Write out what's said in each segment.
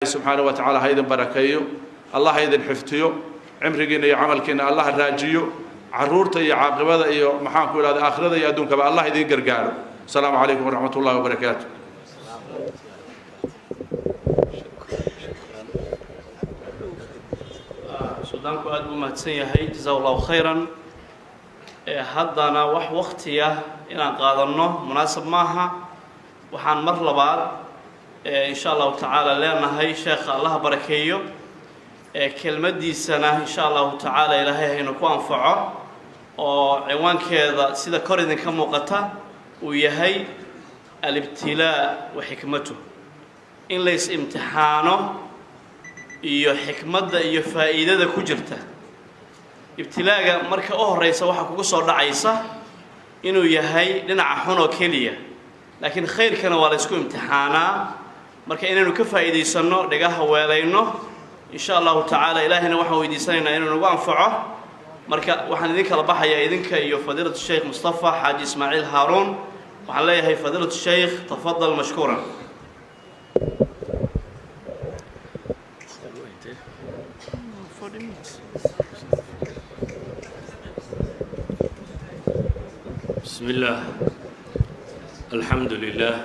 سبحانه وتعالى هيدن بركيو الله هيدن حفتيو عمركينا يا عملكينا الله راجيو عرورتا يا عاقبada iyo maxaan ku ilaaday aakhirada iyo adduunka ba Allah idin gargaaro salaamu alaykum wa rahmatullahi wa barakaatuh suudaanku aad u mahadsan yahay jazakallahu khayran haddana wax waqtiya inaan qaadano munaasab maaha waxaan mar labaad إن شاء الله تعالى لنا هاي شيخ الله بركيه كلمة سنة إن شاء الله تعالى إلى هاي نكون فعا وعنوان كذا سيدا كوردن كم وقتها ويهي الابتلاء وحكمته إن ليس امتحانه iyo xikmada iyo faa'iidada ku jirta ibtilaaga marka oo horeysa waxa kugu soo dhacaysa inuu yahay dhinaca xun oo kaliya laakiin khayrkana waa la isku imtixaanaa marka inaynu ka faa'iideysano dhagaha weelayno insha Allah ta'ala ilaahina waxaan weydiisanaynaa inuu nagu anfaco marka waxaan idin kala baxayaa idinka iyo fadiilada Sheikh Mustafa Haji Ismail Harun waxaan leeyahay fadiilada Sheikh tafadhal mashkuran بسم الله الحمد لله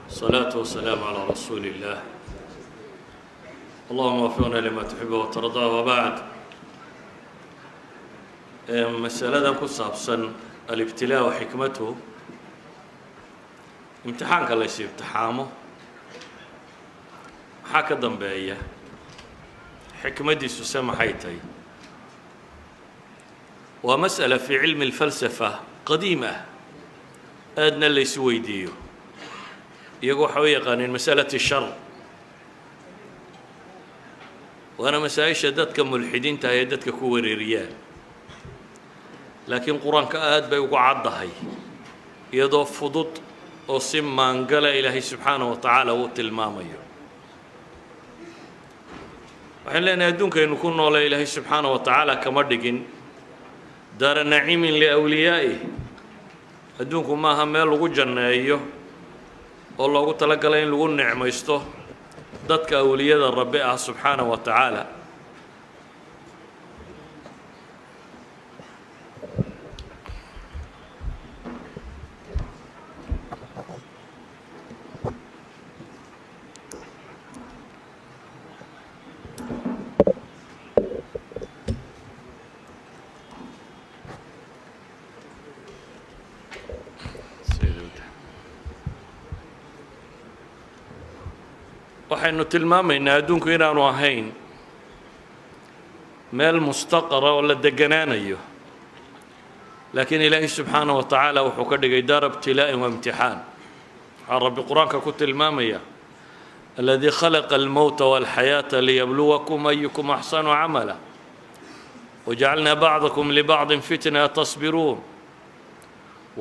الصلاة والسلام على رسول الله اللهم وفقنا لما تحب وترضى وبعد مسألة كصابسا الابتلاء وحكمته امتحان كلا يصير امتحانه حكى ضمبية حكمتي سسمى حيتي ومسألة في علم الفلسفة قديمة أدنى اللي سويديو يقول حويقا عن مسألة الشر وأنا مسائل شدتك ملحدين تهيدتك كوري ريال لكن قرآن كآد بيقول عضهي يضاف فضط وصم من قال إلهي سبحانه وتعالى وتلمامي وحين لنا يدونك أن نكون الله إلهي سبحانه وتعالى كمردقين دار نعيم لأوليائه أدونكم ما هم يلقوا جنة أيه والله قلت لك لين لقوا النعمة يسته ضدك أولياء الرب سبحانه وتعالى waxaynu tilmaamaynaa adduunku inaanu ahayn meel mustaqara oo la deganaanayo laakiin ilaahay subxaanahu wa tacaala wuxuu ka dhigay daar ibtilaa'in wa imtixaan waxaa rabbi qur-aanka ku tilmaamaya alladii khalaqa almowta walxayaata liyabluwakum ayukum axsanu camala wajacalnaa bacdakum libacdin fitna tasbiruun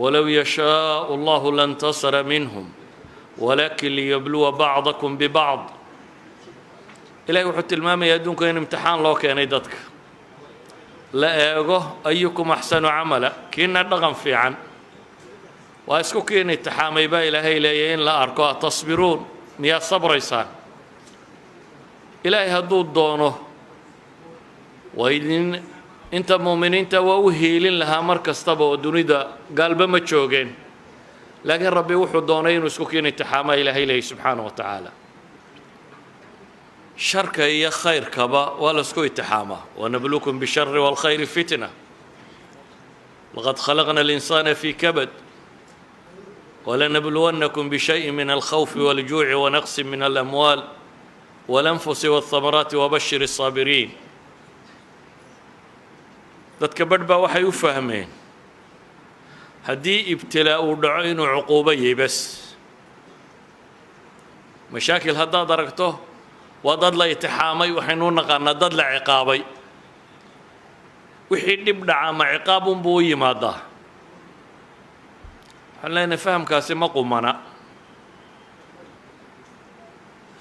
walow yashaau allahu lantasara minhum ولكن ليبلو بعضكم ببعض إلهي وحط المام يدونك إن امتحان لو كان يدتك لا أيقه أيكم أحسن عملا كنا نغم في عن وأسكو كين التحامي با إلهي ليين لا أركوا تصبرون يا صبر يسان إلهي هدود دونه وإذن أنت مؤمنين توهيلين لها مركز طبع ودنيدا قلب ما تشوقين لكن ربي وحو دونين وسكوكين اتحاما إلهي إلهي سبحانه وتعالى شركة هي خير كبا ولا سكو اتحاما ونبلوكم بالشر والخير فتنة لقد خلقنا الإنسان في كبد ولنبلونكم بشيء من الخوف والجوع ونقص من الأموال والأنفس والثمرات وبشر الصابرين ذاتك بدبا وحي يفهمين هدي ابتلاء ودعين وعقوبة بس مشاكل هذا درجته وضد لا يتحامي وحنون قرنا ضد لا عقابي وحين نبدع مع عقاب بوي ماذا هلا نفهم كاسم قمنا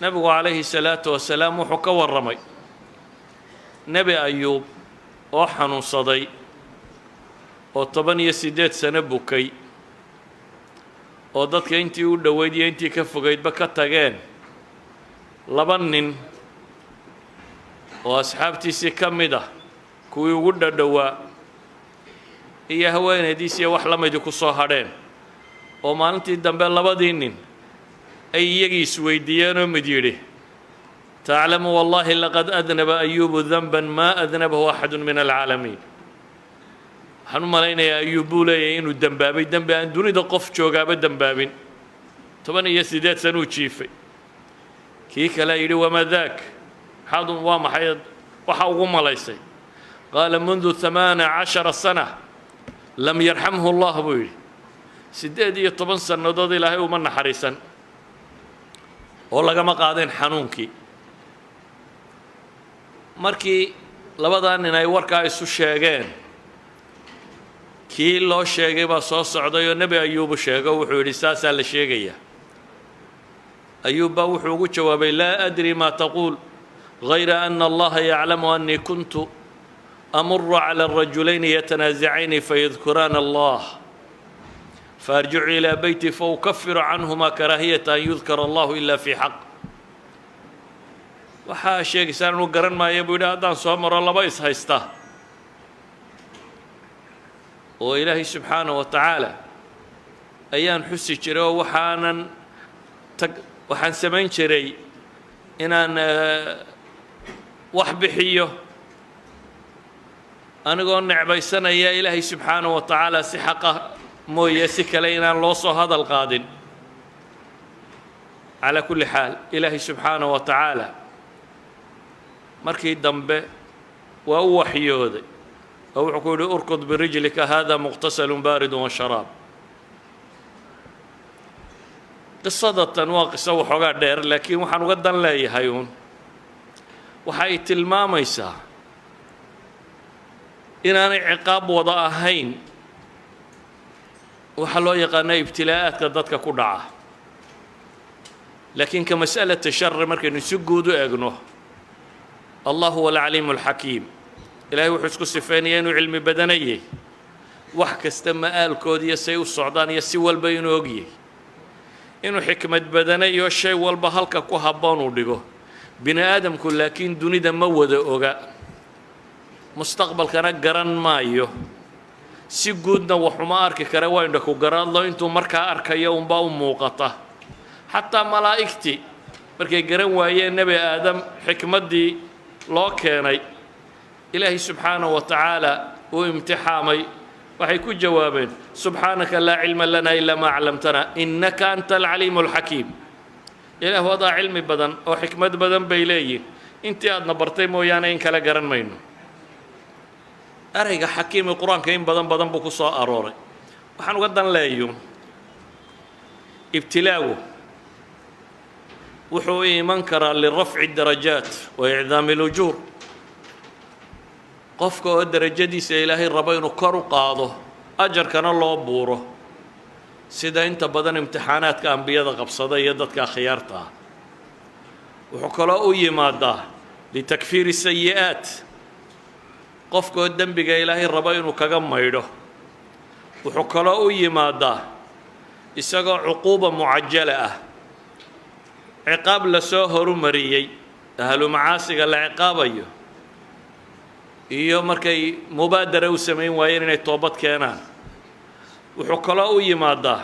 نبي عليه الصلاة والسلام وحكى والرمي نبي أيوب وحنو صدي oo 18 sano bukay oo dadka intii u dhaweydiyay intii ka fogeydba ka tageen laba nin oo asxaabtiisii ka mid ah kuwii ugu dhadhowaa iyo haweenaydiisii wax la midi ku soo hadheen oo maalintii dambe labadii nin ay iyagii isweydiiyeenoo mid yidhi taclamu wallaahi laqad adnaba ayuubu danban maa adnabahu axadun min alcaalamiin waxaan u malaynayaa ayuub buu leeyahay inuu dembaabay dembi aan dunida qof joogaaba dembaabin 18 sanuu jiifay kii kale yidhi wamaa daak maxaad waa maxay waxa ugu malaysay qaala mundu 18 sana lam yarxamhu allah buu yidhi 18 sannadood ilaahay uma naxariisan oo lagama qaadeen xanuunkii markii labadaa nin ay warkaa isu sheegeen kii loo sheegay baa soo socday oo nebi ayuubu sheego wuxuu yidhi saasaa la sheegayaa ayuub baa wuxuu ugu jawaabay laa adri maa taquul gayra ana allaha yaclamu annii kuntu amuru cala arajulayni yatanaazacayni fayadkuraana allah faarjicu ilaa beyti faukafiru canhuma karaahiyata an yudkara allahu ila fi xaq waxaa sheegaysaan inuu garan maayo buu yidhi haddaan soo maro laba is haysta oo ilaahay subxaanaه wa tacaala ayaan xusi jiray oo waxaan samayn jiray inaan wax bixiyo anigoo necbaysanaya ilaahay subxaanaه wa tacaala si xaqa mooye si kale inaan loo soo hadal qaadin calaa kulli xaal ilaahay subxaanaه wa tacaala markii dambe waa u waxyooday oo wuxuu ku yidhi urkud birijlika hada muqtasalun baaridun wa sharaab qisadatan waa qiso waxoogaa dheer laakiin waxaan uga dan leeyahay uun waxay tilmaamaysaa inaanay ciqaab wada ahayn waxaa loo yaqaanaa ibtilaa'aadka dadka ku dhaca laakiin ka mas'alata shari markaynu si guud u egno allah huwa alcaliimu alxakiim ilaahay wuxuu isku sifeynaya inuu cilmi badanayay wax kasta ma'aalkood iyo say u socdaan iyo si walba inuu ogyahay inuu xikmad badanayo shay walba halka ku habboon uu dhigo bini aadamku laakiin dunida ma wada oga mustaqbalkana garan maayo si guudna waxuma arki kara waa indha ku garaadlo intuu markaa arkayo unbaa u muuqata xataa malaa'igtii markay garan waayeen nebi aadam xikmaddii loo keenay ilaahay subxaanaه wa tacaala uu imtixaamay waxay ku jawaabeen subxaanaka laa cilma lana ilaa maa callamtana innaka anta alcaliimu alxakiim ilaahu adaa cilmi badan oo xikmad badan bay leeyihin intii aadna bartay mooyaane in kale garan mayno erayga xakiimi qur-aanka in badan buu ku soo arooray waxaan uga dan leeyo ibtilaagu wuxuu iman karaa lirafci darajaat wa icdaami اlujuur qofka oo darajadiisa ilaahay rabo inuu kor u qaado ajarkana loo buuro sida inta badan imtixaanaadka ambiyada qabsada iyo dadka akhyaarta ah wuxuu kaloo u yimaadaa litakfiiri sayi'aat qofka oo dembiga ilaahay rabo inuu kaga maydho wuxuu kaloo u yimaadaa isagoo cuquuba mucajala ah ciqaab la soo horumariyey ahlu macaasiga la ciqaabayo iyo markay mubaadara u samayn waayeen inay toobad keenaan wuxuu kaloo u yimaadaa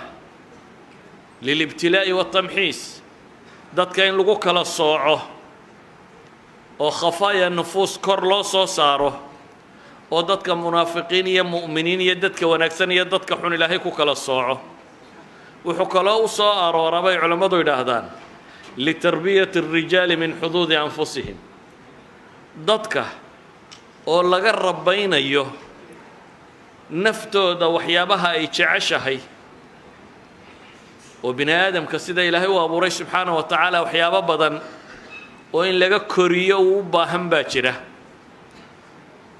lilibtilaa'i watamxiis dadka in lagu kala sooco oo khafaaya nufuus kor loo soo saaro oo dadka munaafiqiin iyo mu'miniin iyo dadka wanaagsan iyo dadka xun ilaahay ku kala sooco wuxuu kaloo u soo arooraa bay culammadu yidhaahdaan litarbiyati الrijaali min xuduudi anfusihim dadka oo laga rabaynayo naftooda waxyaabaha ay jeceshahay oo bini aadamka sida ilaahay u abuuray subxaanaه wa tacaala waxyaabo badan oo in laga koriyo uu u baahan baa jira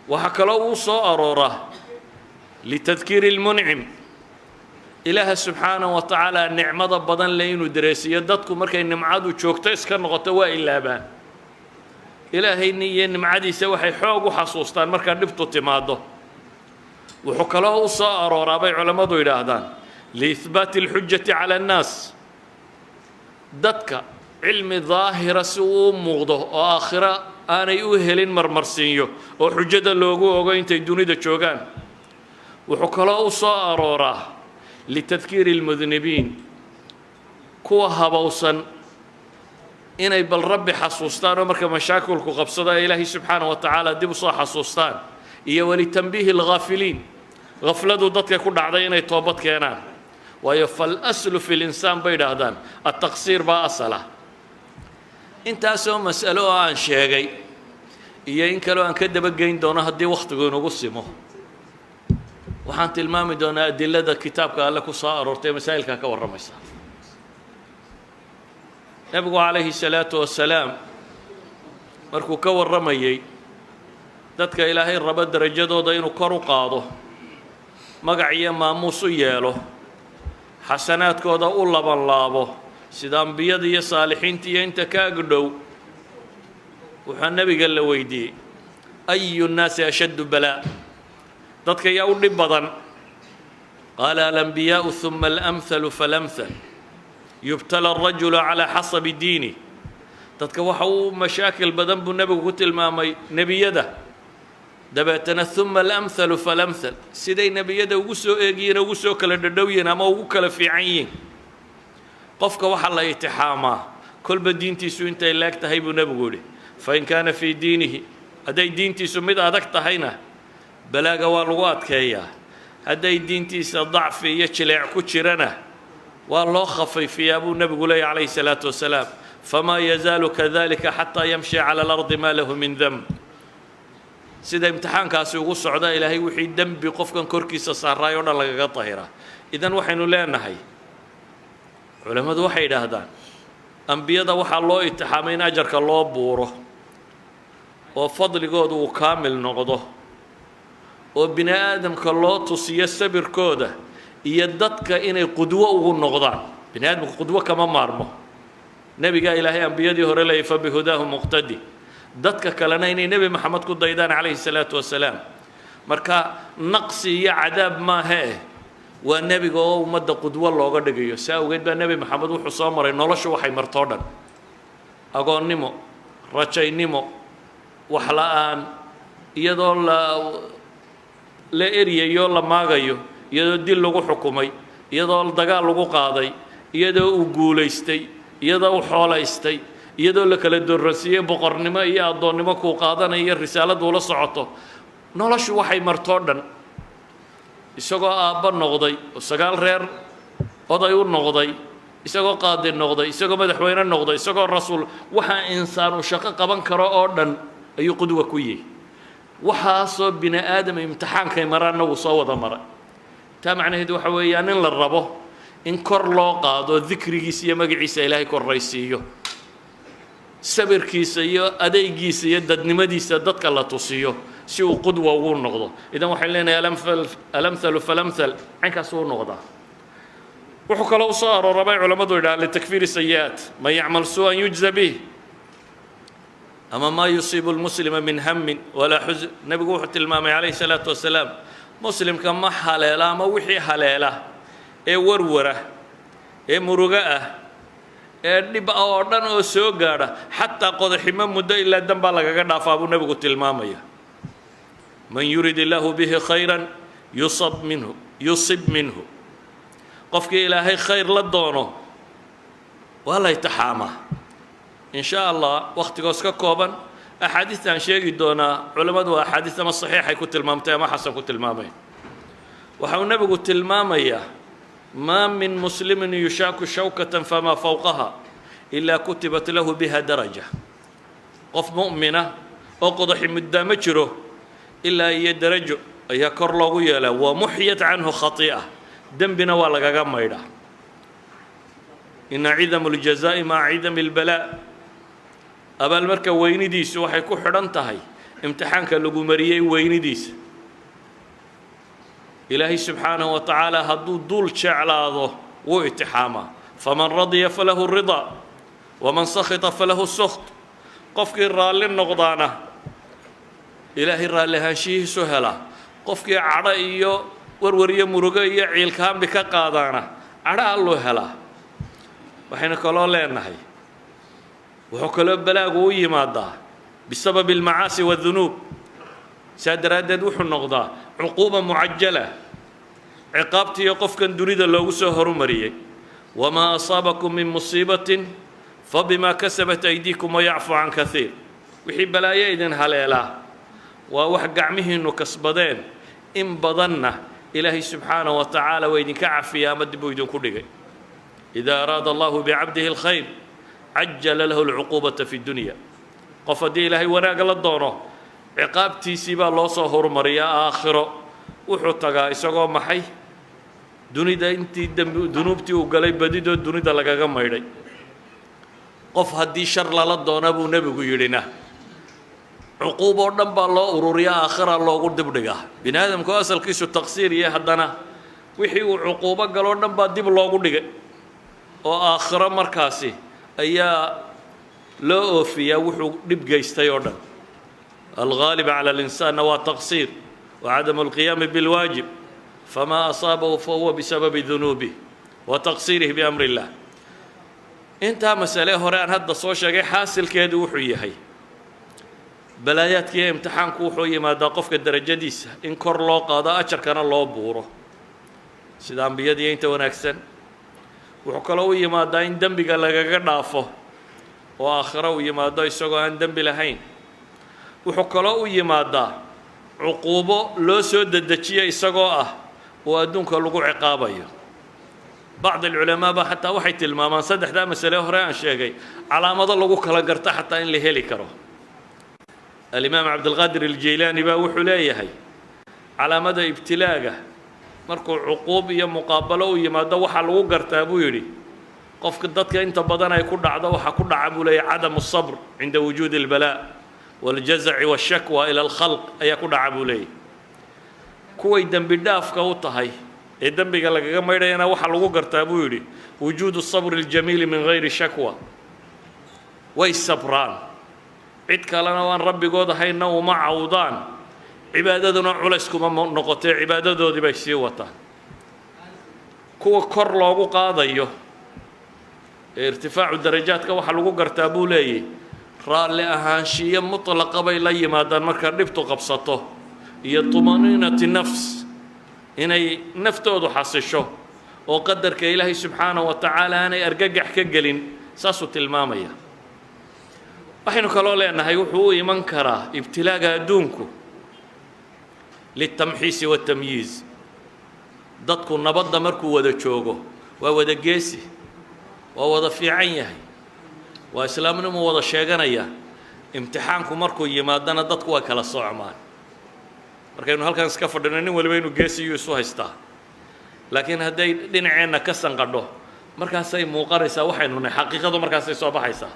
waxaa kaloo uu soo arooraa litadkiiri اlmuncim ilaaha subxaanaه wa tacaala nicmada badan leh inuu dareesiyo dadku markay nimcadu joogto iska noqoto waa ilaabaan ilaahayni iyo nimcadiisa waxay xoog u xasuustaan markaa dhibtu timaado wuxuu kaloo u soo arooraa bay culammadu yidhaahdaan liihbaati اlxujati cala annaas dadka cilmi daahira si uu muuqdo oo aakhiro aanay u helin marmarsiinyo oo xujada loogu ogo intay dunida joogaan. wuxuu kaloo u soo arooraa litadkiiri almudnibiin, kuwa habowsan inay bal rabbi xasuustaan oo marka mashaakilku qabsado ee ilaahay subxaanahu wa tacaala dib u soo xasuustaan, iyo walitanbiihi alghaafiliin, gafladu dadka ku dhacday inay toobad keenaan. waayo falaslu fi linsaan bay idhaahdaan attaqsiir baa asala. intaasoo mas'alo oo aan sheegay iyo in kaleo aan ka dabageyn doono haddii wakhtigu inugu simo, waxaan tilmaami doonaa adilada kitaabka alle ku soo aroortay masaa'ilkaa ka warramaysa. nebigu calayhi salaatu wasalaam markuu ka warramayey dadka ilaahay rabo darajadooda inuu kor u qaado, magac iyo maamuus u yeelo, xasanaadkooda u labanlaabo sida ambiyada iyo saalixiinta iyo inta ka agdhow, wuxuu nebiga la weydiiyey ayu nnaasi ashaddu balaa, dadka yaa u dhib badan? qaala alambiyaau huma alamhalu falamhal yubtala alrajulu calaa xasabi diinih. dadka waxa uu mashaakil badan buu nebigu ku tilmaamay nebiyada, dabeetana huma alamhalu falamhal, siday nebiyada ugu soo eegiyiin, ugu soo kala dhadhow yihiin ama ugu kala fiican yihiin. qofka waxaa la itixaamaa kolba diintiisu intay leeg tahay buu nebigu yidhi. fain kaana fii diinihi, hadday diintiisu mid adag tahayna balaaga waa lagu adkeeyaa. hadday diintiisa dacfi iyo jileec ku jirana waa loo khafayfiyaa buu nebigu leeyahy calayhi salaatu wasalaam. famaa yazaalu kadalika xataa yamshi cala alardi maa lahu min demb. sida imtixaankaasi ugu socda ilaahay wixii dembi qofkan korkiisa saaraay oo dhan lagaga dahiraa. idan waxaynu leenahay, culammadu waxay yidhaahdaan ambiyada waxaa loo itixaamay in ajarka loo buuro oo fadligooda uu kaamil noqdo oo bini aadamka loo tusiyo sabirkooda iyo dadka inay qudwo ugu noqdaan. bini aadamka qudwo kama maarmo. nebigaa ilaahay ambiyadii hore leeyay fabihudaahu muqtadi, dadka kalena inay nebi maxamed ku daydaan calayhi salaatu wasalaam. marka naqsi iyo cadaab maahee waa nebiga oo ummadda qudwo looga dhigayo. saa awgeed baa nebi maxamed wuxuu soo maray noloshu waxay martoo dhan: agoonnimo, rajaynimo, wax la-aan, iyadoo la eryayo, la maagayo, iyadoo dil lagu xukumay, iyadoo dagaal lagu qaaday, iyadoo uu guulaystay, iyadoo uu xoolaystay, iyadoo la kala doorransiiyey boqornimo iyo addoonnimo kuu qaadanayo risaaladu ula socoto. noloshu waxay martoo dhan. isagoo aabba noqday oo 9 reer oday u noqday, isagoo qaadi noqday, isagoo madaxweyne noqday, isagoo rasuul, waxaa insaanu shaqo qaban karo oo dhan ayuu qudwa ku yihi. waxaasoo bini aadam imtixaankay maraanna wuu soo wada maray. taa macnaheedu waxa weeyaan in la rabo in kor loo qaado dikrigiisa iyo magaciisa ilaahay korraysiiyo, sabirkiisa iyo adeygiisa iyo dadnimadiisa dadka la tusiyo si uu qudwa ugu noqdo. idan waxaan leenahay alamhalu falamhal, caynkaas uu noqdaa. wuxuu kaloo u soo aroorabay culammadu yidhaha litakfiiri sayi'aat man yacmal suu'an yujza bih ama maa yusiibu lmuslima min hammin walaa xusn. nebigu wuxuu tilmaamay calayhi salaatu wasalaam, muslimka ma haleela ama wixii haleela ee warwara, ee murugo ah, ee dhib ah oo dhan oo soo gaadha, xataa qodaximo muddo ilaa danbaa lagaga dhaafaa buu nebigu tilmaamaya. man yurid illaahu bihi khayran yusib minhu. qofkii ilaahay khayr la doono waa la itixaamaa. in sha allah wakhtigoos ka kooban axaadiistaan sheegi doonaa. culammadu waa axaadiis ama saxiixay ku tilmaamtay ama xasan ku tilmaamay. waxa uu nebigu tilmaamayaa maa min muslimin yushaaku shawkatan famaa fawqaha ilaa kutibat lahu biha daraja. qof mu'mina oo qodaxi muddaa ma jiro ilaa iyo darajo ayaa kor loogu yeelaa. wa muxyat canhu khatii'a, dembina waa lagaga maydhaa. ina cidamu ljazaa'i maca cidami lbalaa. abaalmarka weynidiisu waxay ku xidhan tahay imtixaanka lagu mariyey weynidiisa. ilaahay subxaanahu wa tacaala hadduu duul jeclaado wuu itixaamaa. faman radiya falahu ridaa waman sakhita falahu sukht. qofkii raalli noqdaana ilaahay raalli ahaanshihiisu helaa. qofkii cadho iyo warwariyo murugo iyo ciilkaambi ka qaadaana cadho alluu helaa. waxaynu kaloo leenahay وحكلوا بلاغوا يمادا بسبب المعاصي والذنوب سادرادد وحو النقضة عقوبة معجلة عقابتي يقف كان دريد الله سهر مريي وما أصابكم من مصيبة فبما كسبت أيديكم ويعفو عن كثير وحب لا يأذن هليلا ووحق عمه إنه كسبدين إن بضنا إلهي سبحانه وتعالى وإذن كعفي يا مد بويدون كل إذا أراد الله بعبده الخير عجل له العقوبة في الدنيا قفدي إلهي وناقل الدورة عقابتي سيبا الله صهر مريا آخره وحطها إساقوا محي دونيدا انتي دنوبتي وقالي بديدو دونيدا لقاقا ميري قف هدي شر لالدونا بو نبيكو يرينا عقوبة ودنبا الله أروريا آخر الله قد بدقا بين هذا مكو أسل كيسو التقصير يا حدنا وحيو عقوبة قالوا ودنبا ديب الله قد دقا وآخر مركاسي أيا لا أوفيا وحو نبقى يستيودا الغالب على الإنسان هو تقصير وعدم القيام بالواجب فما أصابه فهو بسبب ذنوبه وتقصيره بأمر الله انت مسألة هران هذا الصوشة حاصل كيدو وحوية هي بلايات كي امتحان كوحوية ما داقفك الدرجة ديس إن كور الله قاضاء أشر كان الله بوره سيدان بيدي انت ونكسن وحكالوية ما داين دنبك لغا قرافه وآخروية ما دا يسوغو عن دنب لهين وحكالوية ما دا عقوبة لو سود الدجية يسقوا وأدونك لقوا عقابية بعض العلماء حتى وحيت المامان صدح دا مسألة هران شيء على مدى لقوا كلا قرطة حتى إن لهلي كره الإمام عبد القادر الجيلاني باوحوا ليه هي على مدى ابتلاقه مركو عقوبية مقابلة ويما دوحة لقوا قرطة أبو يري قف كدتك أنت بدنا يكون عدوحة كل عبو لي عدم الصبر عند وجود البلاء والجزع والشكوى إلى الخلق أي يكون عبولي كوي دم بداف كوطهاي الدم بيقال لك ما يرينا وحل وقر تابوري وجود الصبر الجميل من غير شكوى والصبران عد كلنا وان ربي قود هاي نو مع عوضان عبادتنا علسكم نقطة عبادته دي بيسيوتا كو كر لوغو قاضيو ارتفاع الدرجات كوحل وقر تابولي رالي أهانشية مطلقة بيلي مادان مركا نبتو قبصته هي طمأنينة النفس إني نفتو حاسشو وقدر كإلهي سبحانه وتعالى أنا أرجع كجلين ساسو تلمامية وحين قالوا لي أنها يوحوا منكرة ابتلاء دونكو للتمحيص والتمييز ضدكو نبض مركو ودا شوغو وودا جيسي وودا في عينه وإسلامنا مو وضع شيئا امتحانكم مركو يمادنا ضدك وكلا صعمان مركينو هالكان سكفر دنانين ولبينو جيسي يوسو هستا لكن هدي دينعينا كسن قدو مركاسي موقرسا وحينو حقيقة مركاسي صوبا حيسا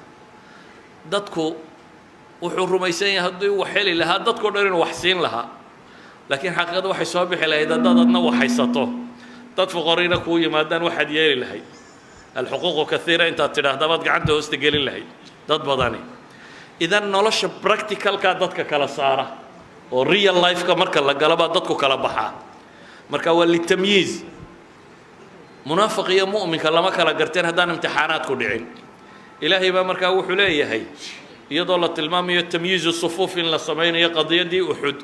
ضدكو وحو الرميسين هدي وحيلي لها ضدكو دارين وحسين لها لكن حقيقة وحي صوبي حيلا إذا ضدنا وحيساتو ضد فقرينا كو يمادان واحد يالي لهي الحقوق كثيرة أنت تراه دبض عنده استقلال لهي ضد بداني إذا نلاش براكتيكال كضدك كلا صارة والريال لايف كمركل لقلبها ضدك كلا بحا مركا واللي التمييز منافق يا مؤمن كلا ما كلا قرتين هدان امتحانات كودعين إلهي بمركا وحليه هي يضل التلمام يتمييز الصفوف إن لصمين هي قضية دي أحد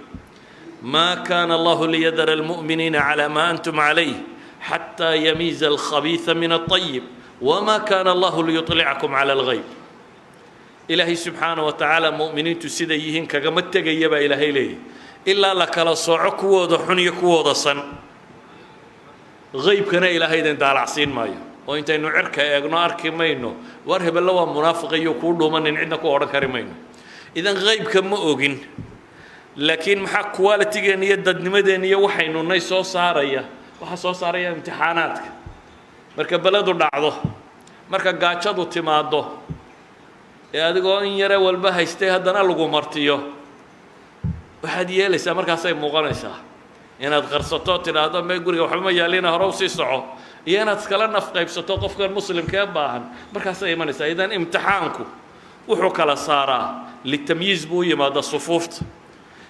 ما كان الله ليذر المؤمنين على ما أنتم عليه حتى يميز الخبيث من الطيب وما كان الله ليطلعكم على الغيب إلهي سبحانه وتعالى مؤمنين تسيديهن كجمت جيبا إلهي ليه إلا لك لصعك وضحن يكوض صن غيب كان إلهي دين دال عصين مايو وإنت إنه عرك إجنا عرك ماينو وارهب الله منافق يقول من عندك وعرك كريمينو إذا غيب كم أوجن لكن محق كوالتي جن يدد نمدني وحينو نيسو صارية وحصو صارية امتحاناتك مركب بلده دعضه مركب قاچدو تماده يا أدقو إن يرى والبها يستهدنا لقو مرتيو واحد يلسا مركاسي مغنسا يانا تغرسطو تنادو ما يقول وحما يالينا هروسي صعو يانا تكلنا في قيب ستو قفك المسلم كاباهن مركاسي منسا إذن امتحانكو وحو كلا صارا للتمييز بوي ماذا صفوفت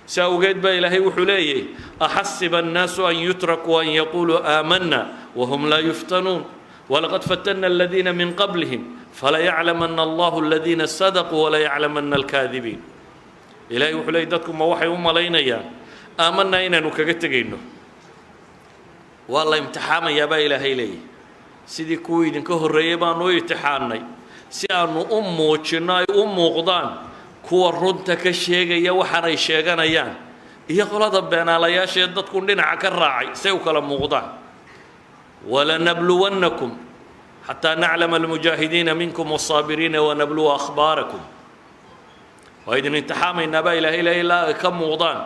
سأوجد بإلهي وحليه أحسب الناس أن يتركوا أن يقولوا آمنا وهم لا يفتنون ولقد فتنا الذين من قبلهم فليعلمن الله الذين صدقوا وليعلمن الكاذبين إلهي وحلي دتكم وحي ملينيا آمنا إن نكجتجينه والله امتحان يا با إلهي لي سيدي كويد كهر ريبان ويتحاني سيانو أمو تشناي أمو غضان كور رنتك الشيء يا وحنا الشيء يان هي غلط بين على يا شيء دتكم لنا عكر راعي سيو كلام غضان ولنبلونكم حتى نعلم المجاهدين منكم والصابرين ونبلو أخباركم وإذن انتحام النبا إله إلا كم وضان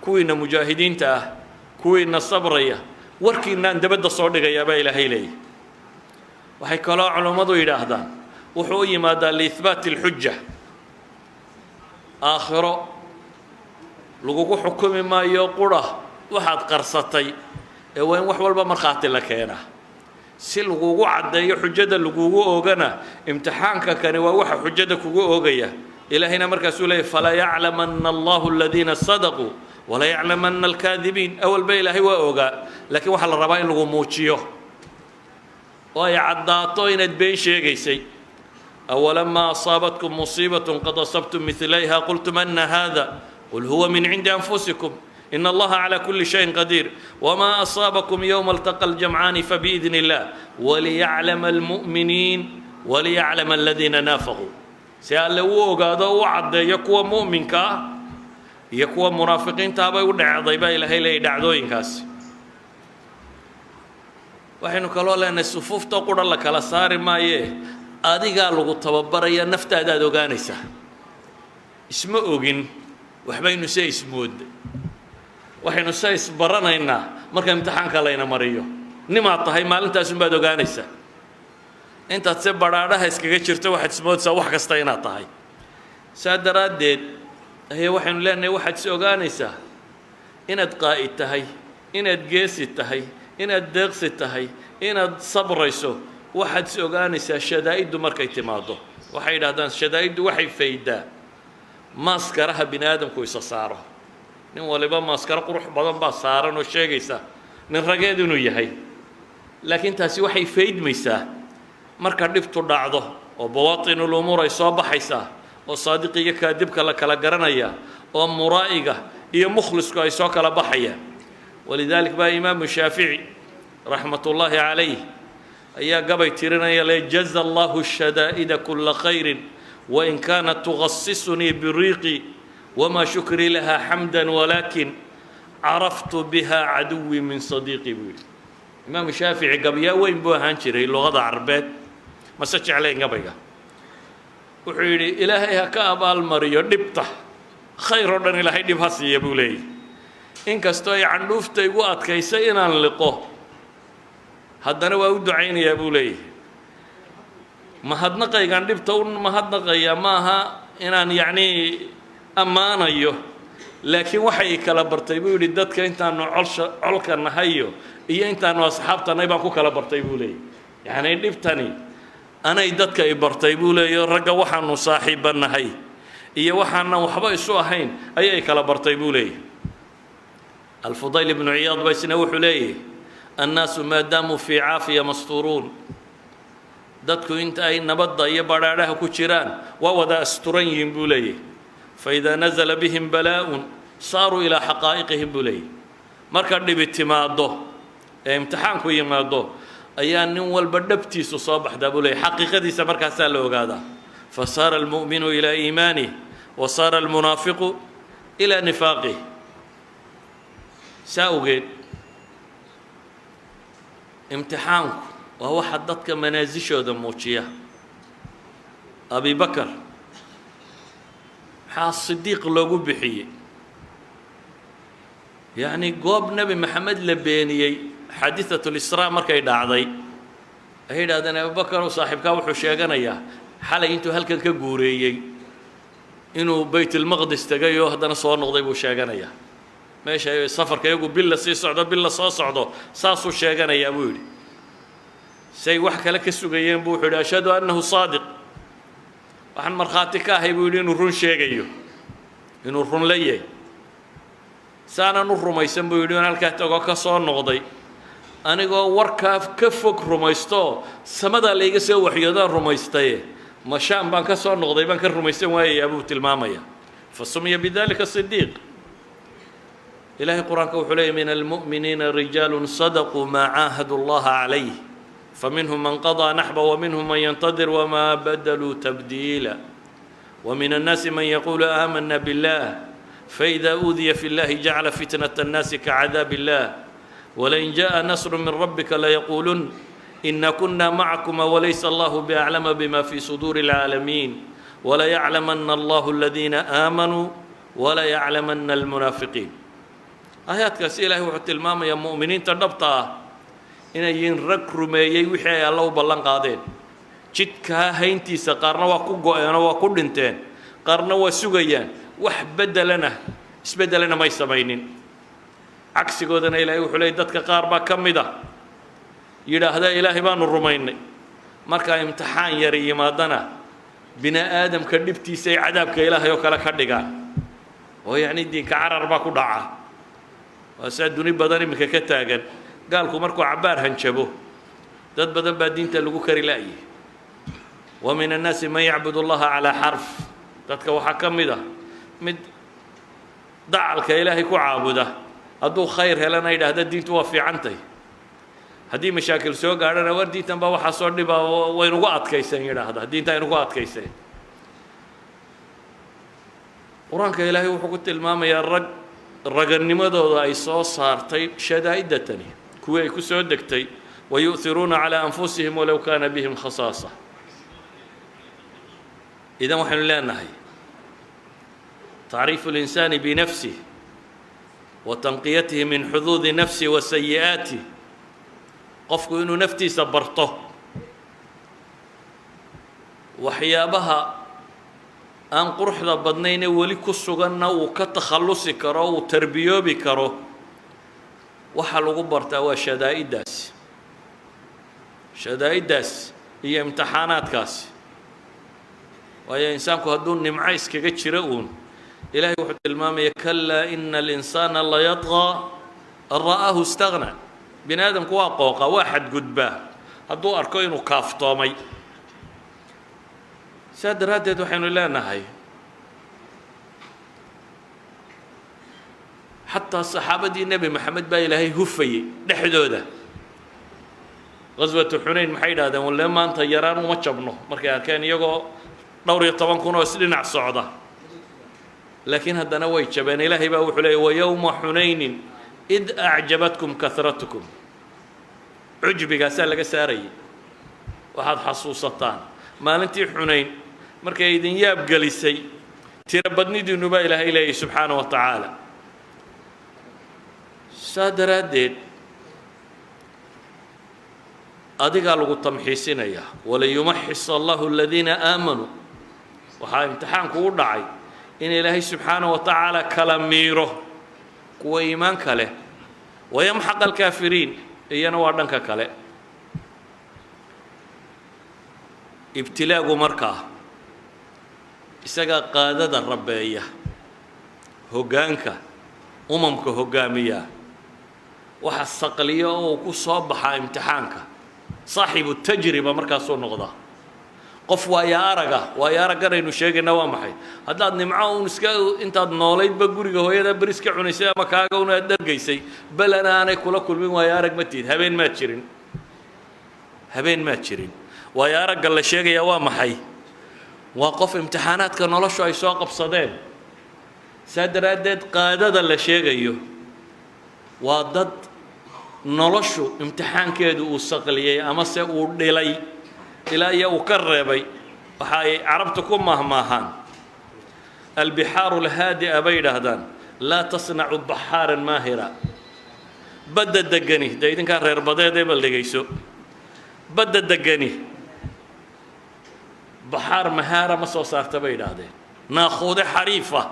كوين مجاهدين تاه كوين الصبرية وركينا ندبد الصعود يا با إله إليه وحكلا علماء إلى هذا وحوي ماذا لإثبات الحجة آخر لقوا حكم ما يقوله واحد قرصتي وين وحول بمرخات لك هنا si lagugu caddeeyo xujada lagugu oogana imtixaanka kani waa waxa xujada kugu oogaya ilaahina markaasuu leeyahay fala yaclamanna allahu aladiina sadaquu wala yaclamanna alkaadibiin awalba ilaahay waa ogaa laakiin waxaa la rabaa in lagu muujiyo oo ay caddaato inaad been sheegaysay awalamaa asaabatkum musiibatun qad asabtum midlayha qultum anna hada qul huwa min cindi anfusikum إن الله على كل شيء قدير وما أصابكم يوم التقى الجمعان فبإذن الله وليعلم المؤمنين وليعلم الذين نافقوا سألوا قادوا وعد يكوى مؤمن كا يكوى منافقين تابا ودع ضيبا إلى هيلا يدعدوين كاس وحين قالوا لنا الصفوف تقول الله كلا صار ما يه أدي قالوا تببر يا نفت هذا دوغانيسة اسمه أوجن وحبين سي اسمود waxaynu says baranaynaa marka imtixaanka layna mariyo nimaa tahay maalintaas un baad ogaanaysaa intaad si badhaadhaha iskaga jirto waxaad ismoodaysaa wax kasta inaad tahay saa daraaddeed ayaa waxaynu leenahay waxaad is ogaanaysaa inaad qaa'id tahay inaad geesi tahay inaad deeqsi tahay inaad sabrayso waxaad is ogaanaysaa shadaa'iddu markay timaado waxay yidhahdaan shadaa'iddu waxay faydaa maaskaraha bini aadamku isa saaro nin waliba maaskaro qurux badan baa saaran oo sheegaysa nin rageed inuu yahay laakiin taasi waxay faydmaysaa marka dhibtu dhacdo oo bawaatinul umuur ay soo baxaysaa oo saadiq iyo kaadibka la kala garanaya oo muraa'iga iyo mukhlisku ay soo kala baxayaan walidaalika baa imaamu shaafici raxmatullaahi calayh ayaa gabay tirinaya le jaza allahu shadaa'ida kulla khayrin wain kaanat tughasisunii biriiqi وما شكري لها حمدا ولكن عرفت بها عدوي من صديقي بوي إمام الشافعي قبيا وين بوهان شري اللغة العربية ما سجع عليه قبيا وحيري إلهي هكا بالمريو دبته خير من إلهي دبهسي يا بولي إن كستوي عن لفتي وقت كيسينا نلقوه هدنا وأود عيني يا بولي ما هاد نقي عن دبته ما هاد نقي ماها إن يعني ammaanayo laakiin waxay kala bartay buu yiri dadka intaanu colka nahayo iyo intaanu asxaabtanay baan ku kala bartay buu leeyahay yani dhibtani anay dadka ay bartay buu leeyahay ragga waxaanu saaxiibanahay iyo waxaana waxba isu ahayn ayay kala bartay buu leeyahay الفضيل بن عياض بيسنا wuxuu leeyahay الناس ما داموا في عافية مستورون dadku inta ay nabadda iyo badhaadhaha ku jiraan waa wada asturan yihiin buu leeyahay فإذا نزل بهم بلاء صاروا إلى حقائقهم بلي مركا دبتمادو امتحانكو يمادو أيان نول بدبتي صباح دا بلي حقيقة دي سمركا سالو هذا فصار المؤمن إلى إيمانه وصار المنافق إلى نفاقه ساوغيد امتحانكو وهو حددك منازشو دموشيه أبي بكر الصديق لوغو بخيه يعني قوب نبي محمد لبيني حادثة الإسراء مركي دعضي هيدا هذا أبو بكر وصاحبك وحو شيغانيا حالي انتو هلكن كغوريي إنه بيت المقدس تجايو هذا صور نقضي بو شيغانيا ماشي سفر كيغو بلا سي صعدو بلا صعدو ساسو شيغانيا بولي سي وحكى لك السوغيين بو خدي أشهد أنه صادق waxaan markhaati ka ahay buu yidhi inuu run sheegayo inuu run leeyahay saanan u rumaysan buu yidhi in halkaa tago ka soo noqday anigoo warkaa ka fog rumaysto samada layga soo waxyoodaan rumaystaye مشان بان كسر نقضي بان كرميسن واي أبو تلمامية فسمي بذلك الصديق. إلهي القرآن كوحلي من المؤمنين رجال صدقوا ما عاهدوا الله عليه فمنهم من قضى نحبه ومنهم من ينتظر وما بدلوا تبديلا ومن الناس من يقول آمنا بالله فإذا أوذي في الله جعل فتنة الناس كعذاب الله ولئن جاء نصر من ربك ليقولن إنا كنا معكم وليس الله بأعلم بما في صدور العالمين وليعلمن الله الذين آمنوا وليعلمن المنافقين. آيات كاسيلة وحتى الماما يا مؤمنين تدبطا إن ينرك رميي وحي الله بلان قادين جدكا هينتي سقارنا وكوغو أنا وكودنتين قارنا وسوغيان وحبدلنا اسبدلنا ما يسمعينين عكس قودنا إلهي وحلي دتك قاربا كمدا يدا هذا إلهي بان الرميني مركا امتحان يري مادنا بنا آدم كدبتي سي عذابك إلهي وكلا كدقان ويعني دين كعرر باكو دعا وسعدوني بدني مككتاجن قالكم مركو عبار هنشبه دد بدن بعدين تلقوا كريلاي ومن الناس من يعبد الله على حرف دتك وحكم ده مد دعالك إلهي كو عابده هدو خير هلنا إذا هذا الدين توفي عنتي هدي مشاكل سوق أنا وردي تنبا وحصورني با وينقعد كيسين إذا هذا الدين تاي نقعد كيسين قرآنك إلهي وحكت الماما يا الرجل أي صوص صارتي شدائدتني كوي كسودكتي ويؤثرون على أنفسهم ولو كان بهم خصاصة. إذا نحن لا نهي تعريف الإنسان بنفسه وتنقيته من حظوظ نفسه وسيئاته قفك إنه نفتي صبرته وحيابها أن قرح بدنين ولي كسوغنا وكتخلص كرو وتربيو بكرو وحلو غبرتا وشدائد داس هي امتحانات كاس ويا إنسانكو هدون نمعيس كجتشرؤون إلهي وحد المام يكلا إن الإنسان لا يطغى أن رآه استغنى بنادم كوا قوقا واحد قدباه هدو أركوين وكاف طومي ساد رادد وحين لا نهي حتى الصحابة دي النبي محمد باي لهي هفي دحدوده غزوة حنين محيد هذا ولا ما أنت يران وما تشبنه مركا كان يجو دوري طبعا كنا سلنا على الصعدة لكن هذا نوي تشبان إلهي بقى وحلي ويوم حنين إذ أعجبتكم كثرتكم عجبك أسألك ساري واحد حصوصتان ما أنتي حنين مركا يدين ياب جلسي تربدني دون با إله إلهي سبحانه وتعالى سادرادين أديك على التمحيصين يا ولا يمحص الله الذين آمنوا وها امتحان كور دعي إن إلهي سبحانه وتعالى كلاميره وإيمان كله ويمحق الكافرين إيانا واردنك كله ابتلاء مركا إسقى قادة الربية هجانك أممك هجامية وحصقليه وكصبح امتحانك صاحب التجربة مركا صور نقضة قف ويا رجع إنه شيء نوامحي هذا نمعه ونسكا أنت نوليد بقولي هو هذا بريسك عنيسة مكاجا ونقدر جيسي بل أنا كل من ويا رجع متيد هبين ما تشرين ويا رجع الشيء يوامحي وقف امتحانات كان الله شو يساق بصدين سدردد قادة الشيء يو وضد نلشو امتحان كده وسقليه أما سأقول لي إلى يوكربي وحي عربتكم مهماهان البحار الهادئة بين هذان لا تصنع بحارا ماهرا بد الدقني ده إذا كان غير بدأ ده بلدقيسو بد الدقني بحار مهارة ما صارت بين هذين ناخذ حريفة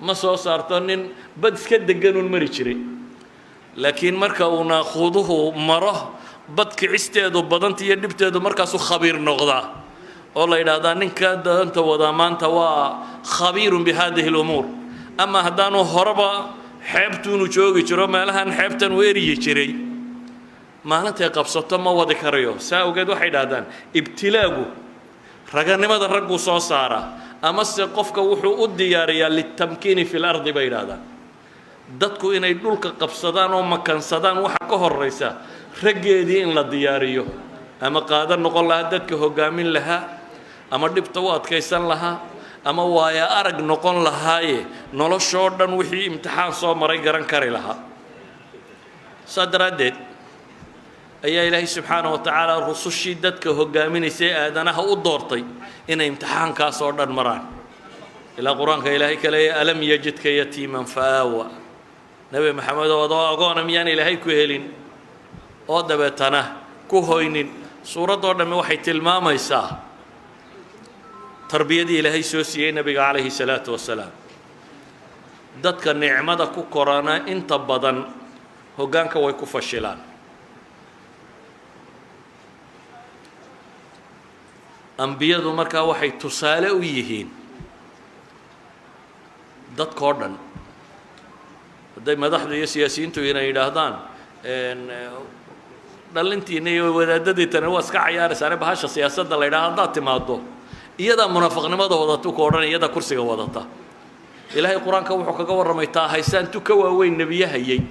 ما صارت إن بد كده دقنون مريشري لكن مركا وناخذه مره بدك عستيدو بدنتي يدبتيدو مركاسو خبير نقضا والله إذا هذا نك أنت وضمان توا خبير بهذه الأمور أما هدانو هربا حبتون وشوقي شرو ما لهن حبتن ويري يشري ما أنت قبصت ما وذكريه ساوجد واحد هذان ابتلاءه raganimada raggu soo saara ama se qofka wuxuu u diyaariyaa litamkiini fi lardi bay yidhaahdaan dadku inay dhulka qabsadaan oo makansadaan waxa ka horraysa raggeedii in la diyaariyo ama qaada noqon lahaa dadka hoggaamin lahaa ama dhibta u adkaysan lahaa ama waaya arag noqon lahaaye noloshoo dhan wixii imtixaan soo maray garan kari lahaa saa daraaddeed ayaa ilaahay subxaanahu wa tacaala rusushii dadka hoggaaminaysay aadanaha u doortay inay imtixaankaas oo dhan maraan ilaa qur-aanka ilaahay ka leeyahay alam yajidka yatiiman faawa nebi maxamed oo adoo agoona miyaan ilaahay ku helin oo dabeetana ku hoynin suuraddoo dhamme waxay tilmaamaysaa tarbiyadii ilaahay soo siiyey nebiga calayhi salaatu wasalaam dadka nicmada ku korana inta badan hoggaanka way ku fashilaan ambiyadu markaa waxay tusaale u yihiin dadkoo dhan hadday madaxdu iyo siyaasiyiintu inay yidhaahdaan dhalintiina iyo wadaadadiitana waa iska cayaaraysaane bahasha siyaasadda la yidhaha haddaad timaado iyadaa munaafiqnimada wadata ka odhan iyadaa kursiga wadata ilaahay qur-aanka wuxuu kaga warramay taa haysaan tu ka waaweyn nebiye hayay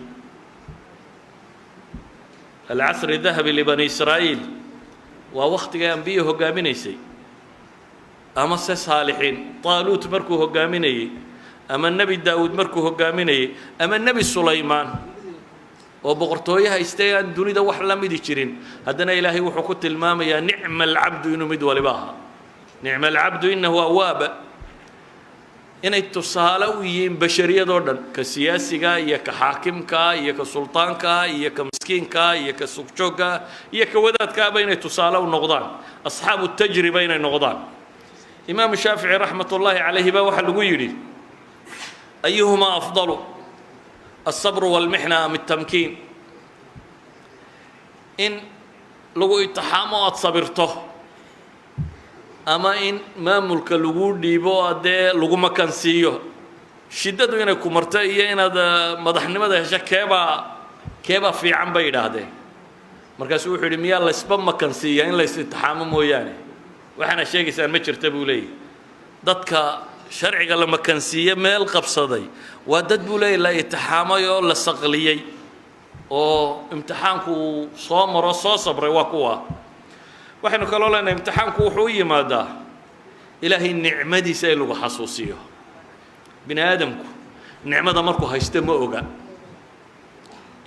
alcasri dahabi libani israa'iil waa wakhtigay ambiye hoggaaminaysay ama se saalixiin taaluut markuu hoggaaminayey ama nebi daawuud markuu hoggaaminayey ama nebi sulaymaan oo boqortooye haystay aan dunida wax la midi jirin haddana ilaahay wuxuu ku tilmaamayaa nicma alcabdu inuu mid waliba ahaa nicma alcabdu innahu awaaba inay tusaale u yihiin bashariyadoo dhan ka siyaasiga iyo ka xaakimka iyo ka sultaanka iyo ka miskiinka iyo ka sugjoogka iyo ka wadaadkaaba inay tusaale u noqdaan asxaabu tajriba inay noqdaan imaamu shaafici raxmat ullaahi calayhi baa waxaa lagu yidhi ayuhumaa afdalu alsabru walmixna am altamkiin in lagu itixaamo aada sabirto ama in maamulka lagu dhiibo haddee lagu makansiiyo shiddadu inay ku marto iyo inaad madaxnimada hesho keebaa fiican bay yidhaahdeen markaasuu wuxuu yidhi miyaa laysba makansiiyaa in lays itixaamo mooyaane waxaana sheegaysaan ma jirta buu leeyahy dadka sharciga la makansiiye meel qabsaday waa dad buu leeyahy la itixaamay oo la saqliyey oo imtixaanku uu soo maro soo sabray waa kuwa waxaynu kaloo leenahay imtixaanku wuxuu u yimaadaa ilaahay nicmadiisa in lagu xasuusiyo bini aadamku nicmada markuu haysto ma oga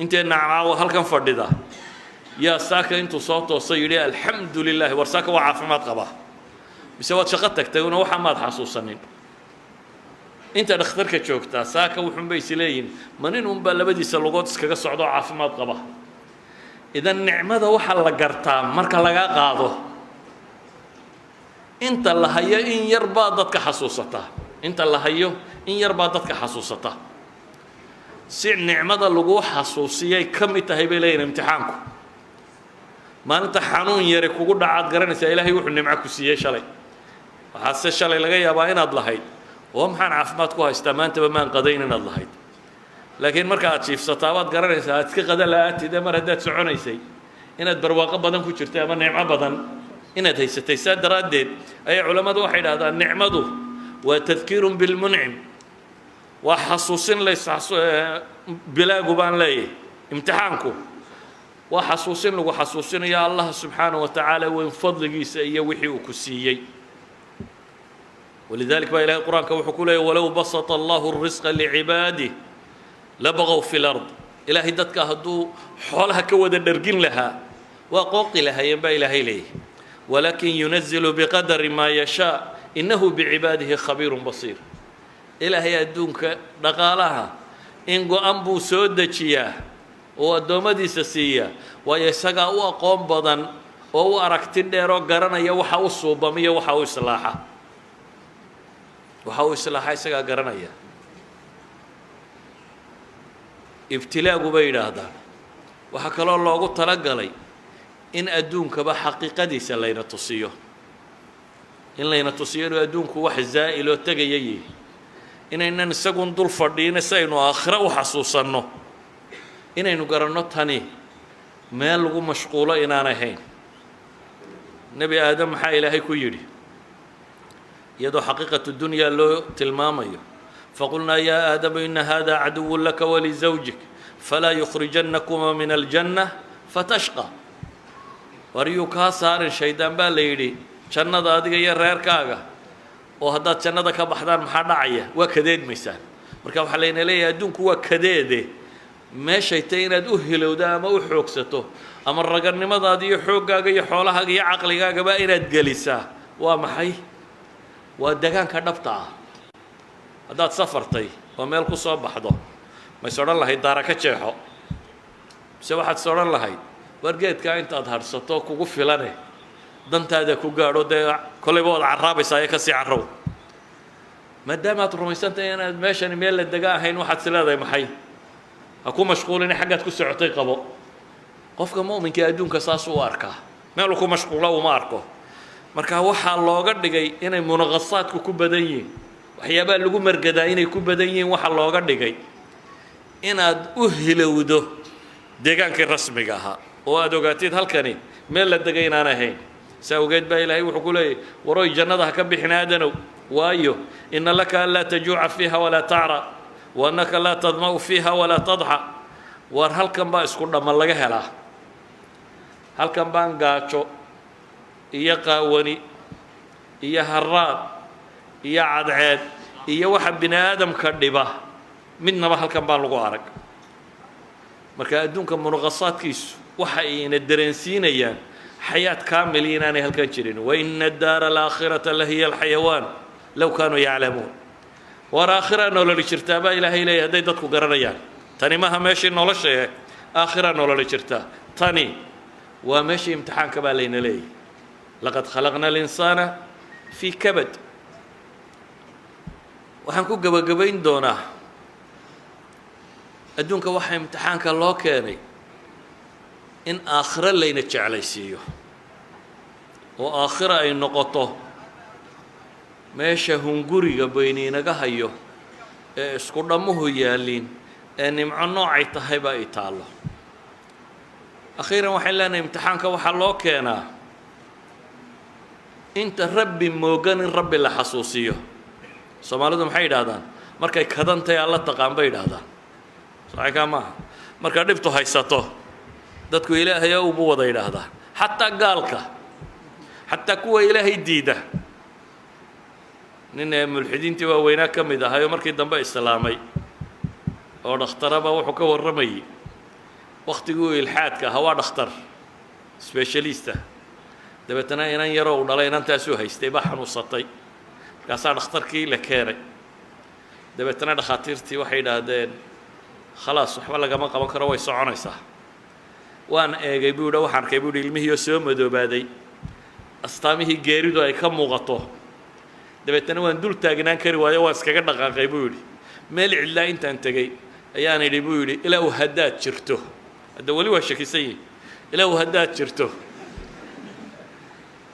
inteenna caawa halkan fadhida yaa saaka intuu soo toosay yidhi alxamdu lilaahi war saaka waa caafimaad qabaa mise waad shaqo tagtay una waxa maad xasuusanin inta dhakhtarka joogtaa saaka wuxuunbay is leeyihin ma nin unbaa labadiisa lugood iskaga socdo caafimaad qaba idan nicmada waxaa la gartaa marka laga qaado inta la hayo in yar baa dadka xasuusataa inta la hayo in yar baa dadka xasuusataa si nicmada lagu xasuusiyay ka mid tahay bay leeyihin imtixaanku maalinta xanuun yare kugu dhacaad garanaysaa ilaahay wuxuu nimco ku siiyey shalay waxaase shalay laga yaabaa inaad lahayd oo maxaan caafimaad ku haystaa maantaba maan qadayn inaad lahayd laakiin marka aad jiifsataa baad garanaysaa aad iska qada la-aatide mar haddaad soconaysay inaad barwaaqo badan ku jirtay ama nicmo badan inaad haysatay saa daraaddeed ayay culammadu waxay idhahdaan nicmadu waa tadkiirun bilmuncim waa xasuusin bilaagu baan leeyahay imtixaanku waa xasuusin lagu xasuusinayo allah subxaanaه wa tacaala weyn fadligiisa iyo wixii uu ku siiyey walidalik baa ilahay qur-aanka wuxuu ku leeyay walow basata allahu الrisqa licibaadih labaqow fi lard ilaahay dadka hadduu xoolaha ka wada dhergin lahaa waa qooqi lahaayeen baa ilaahay leeyahy walakin yunazilu biqadari maa yashaa innahu bicibaadihi khabiirun basiir ilaahay adduunka dhaqaalaha in go-an buu soo dejiyaa oo addoommadiisa siiya waayo isagaa u aqoon badan oo u aragti dheer oo garanaya waxa u suubamiyo waxa u islaaxa isagaa garanaya ibtilaagu bay yidhaahdaan waxaa kaloo loogu talagalay in adduunkaba xaqiiqadiisa layna tusiyo in layna tusiyo inuu adduunku wax zaa'iloo tegaya yihi inaynan isagun dul fadhiina si aynu aakhiro u xasuusanno inaynu garanno tani meel lagu mashquulo inaan ahayn nebi aadam maxaa ilaahay ku yidhi iyadoo xaqiiqatu dunyaa loo tilmaamayo faqulnaa yaa aadamu ina hada caduwu laka walizawjik falaa yukhrijannakuma min aljanna fatashqa war yuu kaa saarin shaydaan baa la yidhi jannada adiga iyo reerkaaga oo haddaad jannada ka baxdaan maxaa dhacaya waa kadeedmaysaan marka waxaa layna leeyahay adduunku waa kadeede meeshay tay inaad u hilowdo ama u xoogsato ama raganimadaada iyo xooggaaga iyo xoolahaaga iyo caqligaagaba inaad gelisaa waa maxay waa degaanka dhabta ah haddaad safartay oo meel ku soo baxdo ma is odhan lahayd daara ka jeexo mise waxaad is odhan lahayd wargeedkaa intaad hadhsato kugu filane dantaada ku gaadho dee kollayba waad carraabaysaa ee ka sii carrow maadaama aad rumaysantahay inaad meeshani meel la dega ahayn waxaad is leedahay maxay ha ku mashquulini xaggaad ku socotay qabo qofka mu'minka adduunka saas u arkaa meel ku mashquula uma arko marka waxaa looga dhigay inay munaqasaadku ku badan yihiin waxyaabaha lagu margadaa inay ku badan yihiin waxaa looga dhigay inaad u hilowdo deegaankii rasmiga ahaa oo aad ogaatid halkani meel la degay inaan ahayn saa awgeed baa ilaahay wuxuu ku leeyahy waroy jannada ha ka bixin aadanow waayo ina laka an laa tajuuca fiiha walaa tacra wa annaka laa tadma'u fiiha walaa tadxa waar halkan baa isku dhamman laga helaa halkan baan gaajo iyo qaawani iyo haraad iyo cadceed iyo waxa bini aadamka dhiba midnaba halkan baan lagu arag marka adduunka munaqasaadkiisu waxa ayna dareensiinayaan xayaat kaamil inaanay halkan jirin waina addaara alaakhirata lahiya alxayawaan low kaanuu yaclamuun war aakhira nololi jirtaa baa ilaahay leeyahy hadday dadku garanayaan tani maha meeshii nolosha ee aakhira nololi jirtaa tani waa meeshii imtixaanka baa layna leeyahy laqad khalaqna alinsaana fii kabad waxaan ku gebagabayn doonaa adduunka waxaa imtixaanka loo keenay in aakhiro layna jeclaysiiyo oo aakhiro ay noqoto meesha hunguriga bayniinaga hayo ee isku dhammuhu yaalliin ee nimco noocay tahayba ay taallo akhiiran waxaan leenahay imtixaanka waxaa loo keenaa inta rabbi moogan in rabbi la xasuusiyo soomaalidu maxay yidhaahdaan markay kadantahay alla taqaan bay yidhaahdaan saxiikaa maaha markaa dhibtu haysato dadku ilaahay ubu wada yidhaahdaa xataa gaalka xataa kuwa ilaahay diida nin mulxidiintii waaweynaa ka mid ahaayoo markii dambe islaamay oo dhakhtaraba wuxuu ka warramayay waktigii uu ilxaadka ahaa waa dhakhtar specialista dabeetana inan yaroo u dhalay inantaasuu haystay baa xanuunsatay markaasaa dhakhtarkii la keenay dabeetana dhakhaatiirtii waxay yidhaahdeen khalaas waxba lagama qaban karo way soconaysaa waan eegay buu yidhi waxaan arkay buu yidhi ilmihiioo soo madoobaaday astaamihii geeridu ay ka muuqato dabeetana waan dul taagnaan kari waayo waan iskaga dhaqaaqay buu yidhi meel cidlaa intaan tegey ayaan idhi buu yidhi ilaahu haddaad jirto hadda weli waa shakisan yihin ilaahu haddaad jirto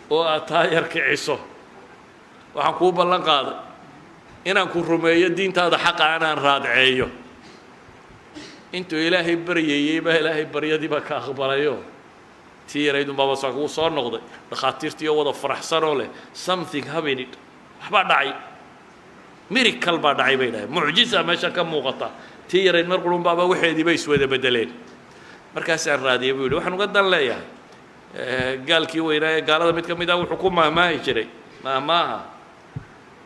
oo aad taayar kiciso waxaan kuu ballan qaaday inaan ku rumeeyo diintaada xaqa anaan raadceeyo intuu ilaahay baryayey baa ilaahay baryadiiba ka aqbalayo tii yaraydunbaaba saa kuu soo noqday dhakhaatiirtiioo wada faraxsanoo leh something happened waxbaa dhacay miracle baa dhacay bay dhahay mucjiza meesha ka muuqata tii yarayd mar qurunbaaba waxeediiba iswada bedeleen markaasaan raadiyay buu yidhi waxaan uga dan leeyahay gaalkii weynaa ee gaalada mid ka mid ah wuxuu ku maahmaahi jiray maahmaaha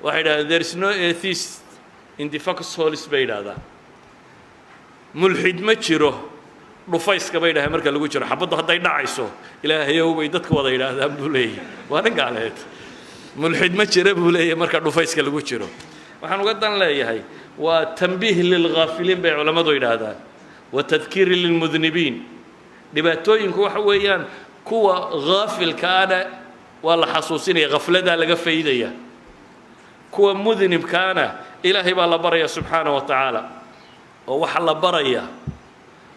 waxay yidhahdeen there is no atheist in the foxholes bay yidhahdaan mulxid ma jiro dhufayska bay dhahay marka lagu jiro xabaddu hadday dhacayso ilaahayow bay dadku wada yidhaahdaan buu leeyahay waa nin gaaleed mulxid ma jira buu leeyahay marka dhufayska lagu jiro waxaan uga dan leeyahay waa tanbiih lilghaafiliin bay culammadu yidhaahdaan wa tadkiiri lilmudnibiin dhibaatooyinku waxa weeyaan kuwa ghaafilkaana waa la xasuusinaya khafladaa laga faydaya kuwa mudnibkaana ilaahay baa la baraya subxaanaه wa tacaala oo waxaa la baraya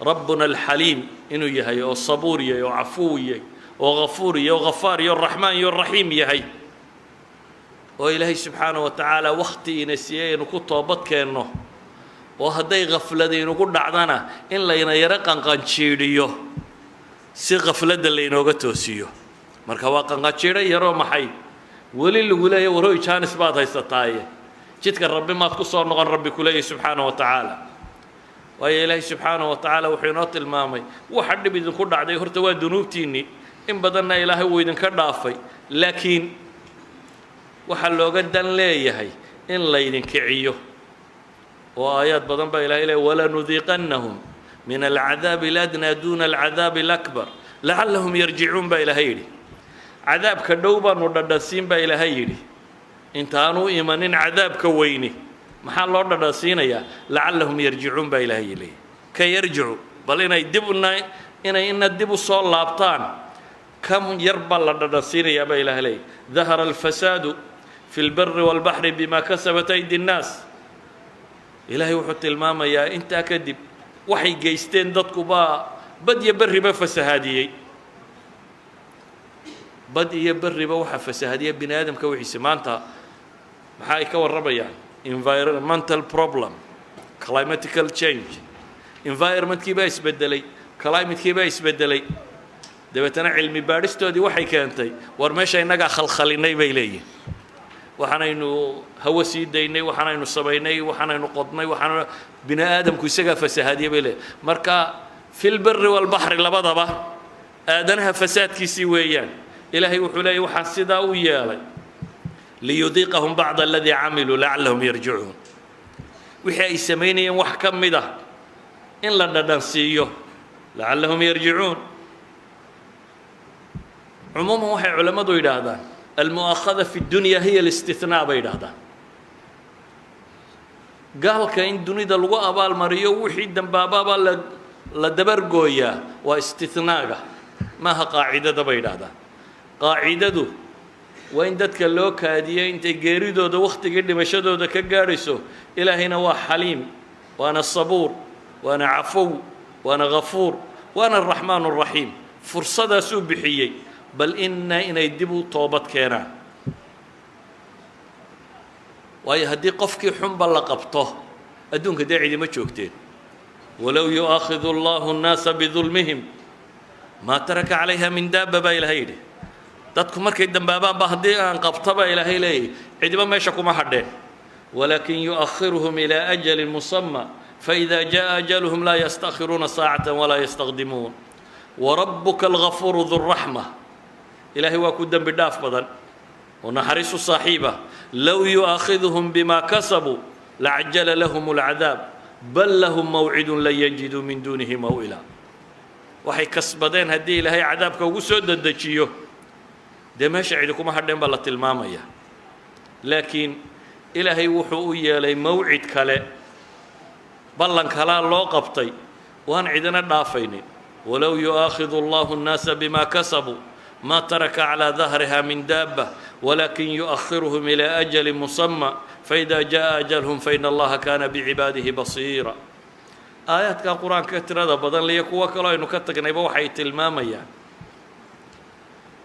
rabbuna alxaliim inuu yahay oo sabuur yahay oo cafuw yahay oo ghafuur yahay oo ghafaar iyo raxmaan iyo raxiim yahay oo ilaahay subxaanaه wa tacaala wakti ina siiyey aynu ku toobad keenno oo hadday khafladaynugu dhacdana in layna yaro qanqanjiidhiyo si khafladda laynooga toosiyo marka waa qanqanjiidho yaroo maxay weli lagu leeyahay warooy jaanis baad haysataaye jidka rabbi maad ku soo noqon rabbi ku leeyahay subxaanahu wa tacaala waayo ilaahay subxaanahu wa tacaala wuxuu inoo tilmaamay waxa dhib idinku dhacday horta waa dunuubtiinnii in badanna ilaahay wuu idinka dhaafay laakiin waxaa looga dan leeyahay in laydin kiciyo oo aayaad badan baa ilaahay leeyahay walanudiiqannahum min alcadaabi aladnaa duuna alcadaabi alakbar lacallahum yarjicuun baa ilaahay yidhi cadaabka dhow baanu dhadhansiin baa ilaahay yidhi intaanu imanin cadaabka weyni maxaa loo dhadhansiinayaa lacallahum yarjicuun baa ilaahay leeyahay ka yarjicu bal inay dib u soo laabtaan kam yar baa la dhadhansiinayaa baa ilaahay leeyahay dahara alfasaadu fi lbari walbaxri bima kasabat aydi nnaas ilaahay wuxuu tilmaamayaa intaa kadib waxay geysteen dadku baa bad iyo berriba fasahaadiyey bad iyo berriba waxaa fasahaadiya bini aadamka wixiisa maanta maxaa ay ka warramayaan environmental problem climatical change environmentkii baa isbedelay climatekii baa isbedelay dabeetana cilmi baadhistoodii waxay keentay war meesha innagaa khalkhalinay bay leeyihin waxaanaynu hawo sii daynay waxaanaynu samaynay waxaanaynu qodnay waxaan bini aadamku isagaa fasahaadiya bay leeyihin marka fi lbari walbaxri labadaba aadanaha fasaadkiisii weeyaan ilaahay wuxuu leeyahy waxaan sidaa u yeelay liyudiiqahum bacda aladii camiluu lacallahum yarjicuun wixii ay samaynayeen wax ka mid ah in la dhadhansiiyo lacallahum yarjicuun cumuuman waxay culammadu yidhaahdaan almu'akhada fi dunya hiya alistihnaa bay yidhaahdaan gaalka in dunida lagu abaalmariyo wixii dambaababaa la dabargooyaa waa istihnaaga maaha qaacidada bay yidhaahdaan qaacidadu waa in dadka loo kaadiyay intay geeridooda wakhtigii dhimashadooda ka gaadhayso ilaahayna waa xaliim waana sabuur waana cafow waana ghafuur waana araxmaan araxiim fursadaasuu bixiyey bal inay dib u toobad keenaan waayo haddii qofkii xunba la qabto adduunka dee cidima joogteen walow yu'aakhidu allahu nnaasa bidulmihim maa taraka calayha min daaba baa ilaahay yidhi dadku markay dambaabaanba haddii aan qabtaba ilaahay leeyahy cidiba meesha kuma hadheen walaakin yu'akhiruhum ilaa ajalin musama faإida jaءa ajaluhum laa yastakhiruuna saacata walaa yastaqdimuun warabuka algafuuru du raxma ilaahay waa ku dembi dhaaf badan oo naxariisu saaxiiba low yu'aakhiduhum bima kasabuu lacajala lahum اlcadaab bal lahum mawcidun lan yajiduu min duunihi maw'ila waxay kasbadeen haddii ilaahay cadaabka ugu soo dedejiyo dee meesha cidi kuma hadheen baa la tilmaamaya laakiin ilaahay wuxuu u yeelay mawcid kale ballan kalaa loo qabtay waan cidina dhaafaynin walow yu'aakhidu allahu الnaasa bima kasabuu ma taraka calى dahriha min daaba walakin yu'akhiruhum ilى ajali musama faإida jaءa ajalhum faina allaha kana bicibaadihi basiira aayaadka qur-aanka tirada badan liyo kuwo kaloo aynu ka tagnayba waxay tilmaamayaan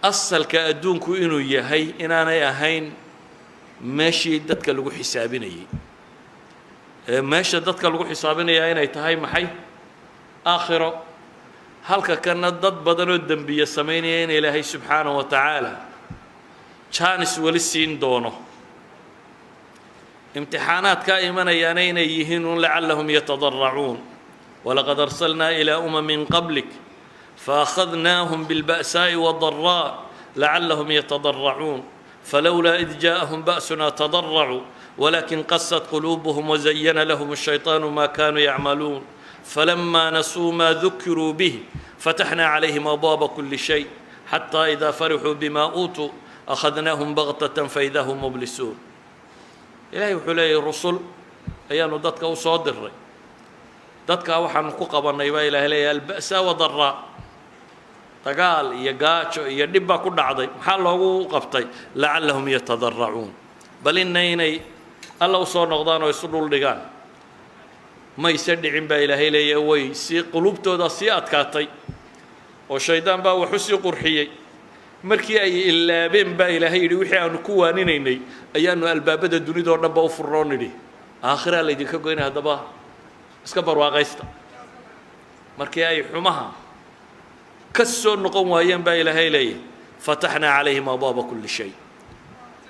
asalka adduunku inuu yahay inaanay ahayn meeshii dadka lagu xisaabinayey meesha dadka lagu xisaabinayaa inay tahay maxay aakhiro halka kana dad badan oo dembiye samaynaya in ilaahay subxaanahu wa tacaala jaanis weli siin doono imtixaanaadkaa imanayaana inay yihiin un lacallahum yatadarracuun walaqad arsalnaa ilaa umamin qablik فأخذناهم بالبأساء والضراء لعلهم يتضرعون فلولا إذ جاءهم بأسنا تضرعوا ولكن قست قلوبهم وزين لهم الشيطان ما كانوا يعملون فلما نسوا ما ذكروا به فتحنا عليهم أبواب كل شيء حتى إذا فرحوا بما أوتوا أخذناهم بغتة فإذا هم مبلسون إلهي وحلي الرسل أيان دتك وصادر دتك وحن قبرنا إلهي البأساء والضراء dagaal iyo gaajo iyo dhib baa ku dhacday maxaa loogu qabtay lacallahum yatadarracuun bal inay alla u soo noqdaan oo isu dhul dhigaan mayse dhicin baa ilaahay leeyahay way sii qulubtooda sii adkaatay oo shaydaan baa wax u sii qurxiyey markii ay ilaabeen baa ilaahay yidhi wixii aanu ku waaninaynay ayaanu albaabada dunidoo dhanba u furroon nidhi aakhiraa laydinka goynay haddaba iska barwaaqaysta markii ay xumaha ka soo noqon waayeen baa ilaahay leeyahay fataxnaa calayhim abwaaba kulli shay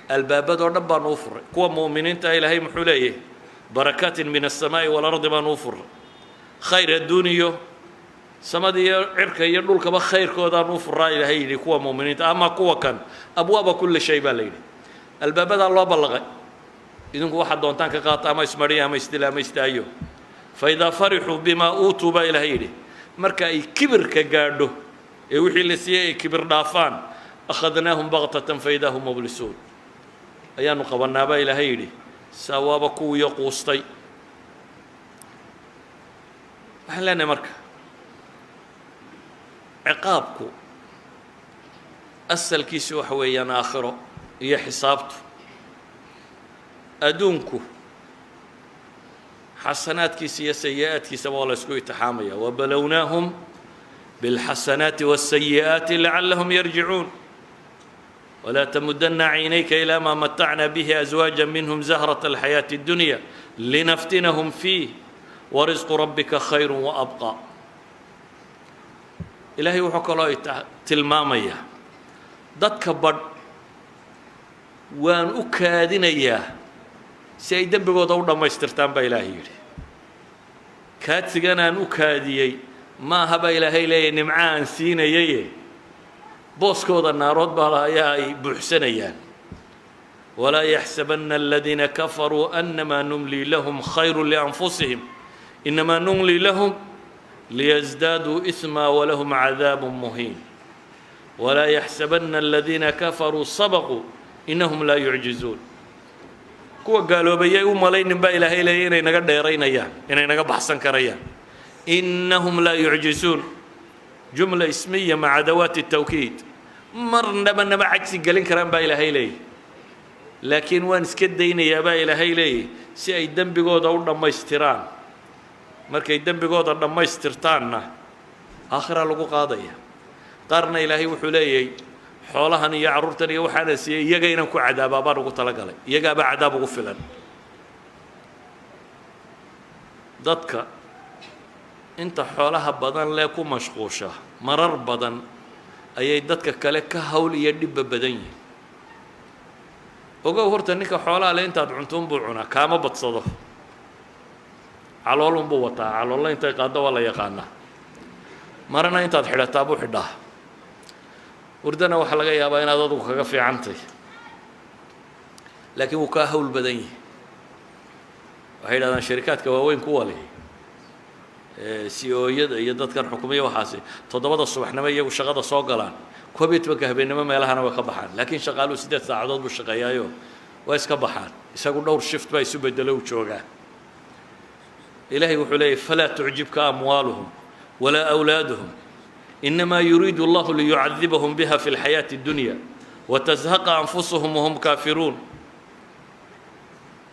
albaabadoo dhan baan uu furay kuwa mu'miniinta ilaahay muxuu leeyahay barakaatin min الsamaa'i walardi baan uu furay khayr adduuniyo samada iyo cirka iyo dhulkaba khayrkoodaan uu furaa ilaahay yidhi kuwa mu'miniinta ama kuwa kan abwaaba kulli shay baa la yidhi albaabadaa loo ballaqay idinku waxaad doontaan ka qaata ama ismariya ama isdila ama istaayo faidaa farixuu bimaa uutuu baa ilaahay yidhi marka ay kibirka gaadho ee wixii la siiyey ay kibir dhaafaan akhadnaahum baktatan faidaa hum mublisuun ayaanu qabanaa baa ilaahay yidhi sawaaba kuwiyo quustay waxaan leenahay marka ciqaabku asalkiisu waxa weeyaan aakhiro iyo xisaabtu adduunku xasanaadkiisa iyo sayi'aadkiisaba waa la isku itixaamaya wabalownaahum bilxasanaati waالsayi'aati lacallahum yarjicuun walaa tamudana caynayka ilaa maa matacna bihi aswaaja minhum zahraة alxayaaةi اddunya linaftinahum fiih warisqu rabbika khayru waabqى ilaahay wuxuu kaloo tilmaamayaa dadka badh waan u kaadinayaa si ay dembigooda u dhammaystirtaan baa ilaahay yidhi kaadsigan aan u kaadiyey maaha baa ilaahay leeyahy nimco aan siinayaye booskooda naarood baa ayaa ay buuxsanayaan walaa yaxsabanna aladiina kafaruu annamaa numlii lahum khayru lianfusihim inamaa numlii lahum liyزdaaduu إثma wlahum cadaabu muhiin walaa yaxsabanna aladiina kafaruu sabaquu inahum laa yucjizuun kuwa gaaloobayay u malaynin baa ilaahay leeyay inay naga dheeraynayaan inay naga baxsan karayaan inahum laa yucjizuun jumla ismiya maca adawaati الtawkiid marnaba nama cajsi gelin karaan baa ilaahay leeyay laakiin waan iska daynayaa baa ilaahay leeyay si ay dembigooda u dhammaystiraan markay dembigooda dhammaystirtaanna aakhiraa lagu qaadaya qaarna ilaahay wuxuu leeyahay xoolahan iyo carruurtan iyo waxaana siiyey iyaga inaan ku cadaabaa baan ugu talagalay iyagaabaa cadaab ugu filan dadka inta xoolaha badan lee ku mashquusha marar badan ayay dadka kale ka hawl iyo dhibba badan yihiin ogow horta ninka xoolaha le intaad cuntuunbuu cunaa kaama badsado caloolunbuu wataa caloolla intay qaaddo waa la yaqaanaa marana intaad xidhataa buu xidhaa hurdana waxaa laga yaabaa inaad adugu kaga fiicantay laakiin wuu kaa hawl badan yihi waxay yidhahdaan sharikaadka waaweyn kuwa leh CEO-yada iyo dadkan xukumiya waxaasi 7 subaxnimo iyagu shaqada soo galaan 12 habeenimo meelahana way ka baxaan laakiin shaqaaluhu 8 saacadood buu shaqeeyaayo way iska baxaan isagu dhowr shift baa isu bedelo u joogaa إلهي وحليه فلا تعجبك أموالهم ولا أولادهم إنما يريد الله ليعذبهم بها في الحياة الدنيا وتزهق أنفسهم وهم كافرون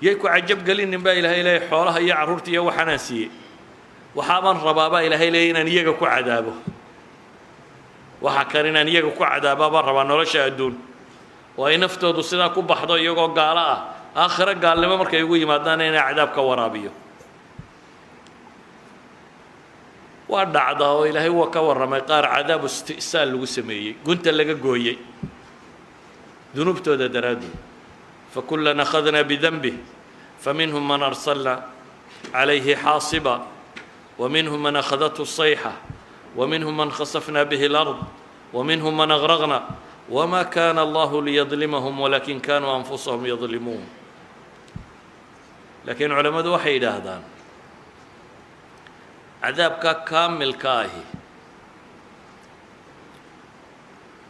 يكو عجب قال إن با إلهي حولها يا عرورتي يا وحناسي وحابا ربابا إلهي لين أن يجكو عذابه وحكرين أن يجكو عذابه بربا نرشا الدون وإن افتدوا سنا كوب حضا يجو قال آخر قال لما مركا يقول يمادان إن عذابك ورابيه waa dhacdaa oo ilaahay waa ka warramay qaar cadaab isti'saal lagu sameeyey gunta laga gooyey dunuubtooda daraaddeed fakullan akhadnaa bidanbih faminhum man arsalna calayhi xaasiba waminhum man akhadathu sayxa waminhum man khasafna bihi alard waminhum man agraqna wama kana allahu liyadlimahum walakin kanuu anfusahum yadlimuun laakiin culammadu waxay yidhaahdaan cadaabka kaamilka ahi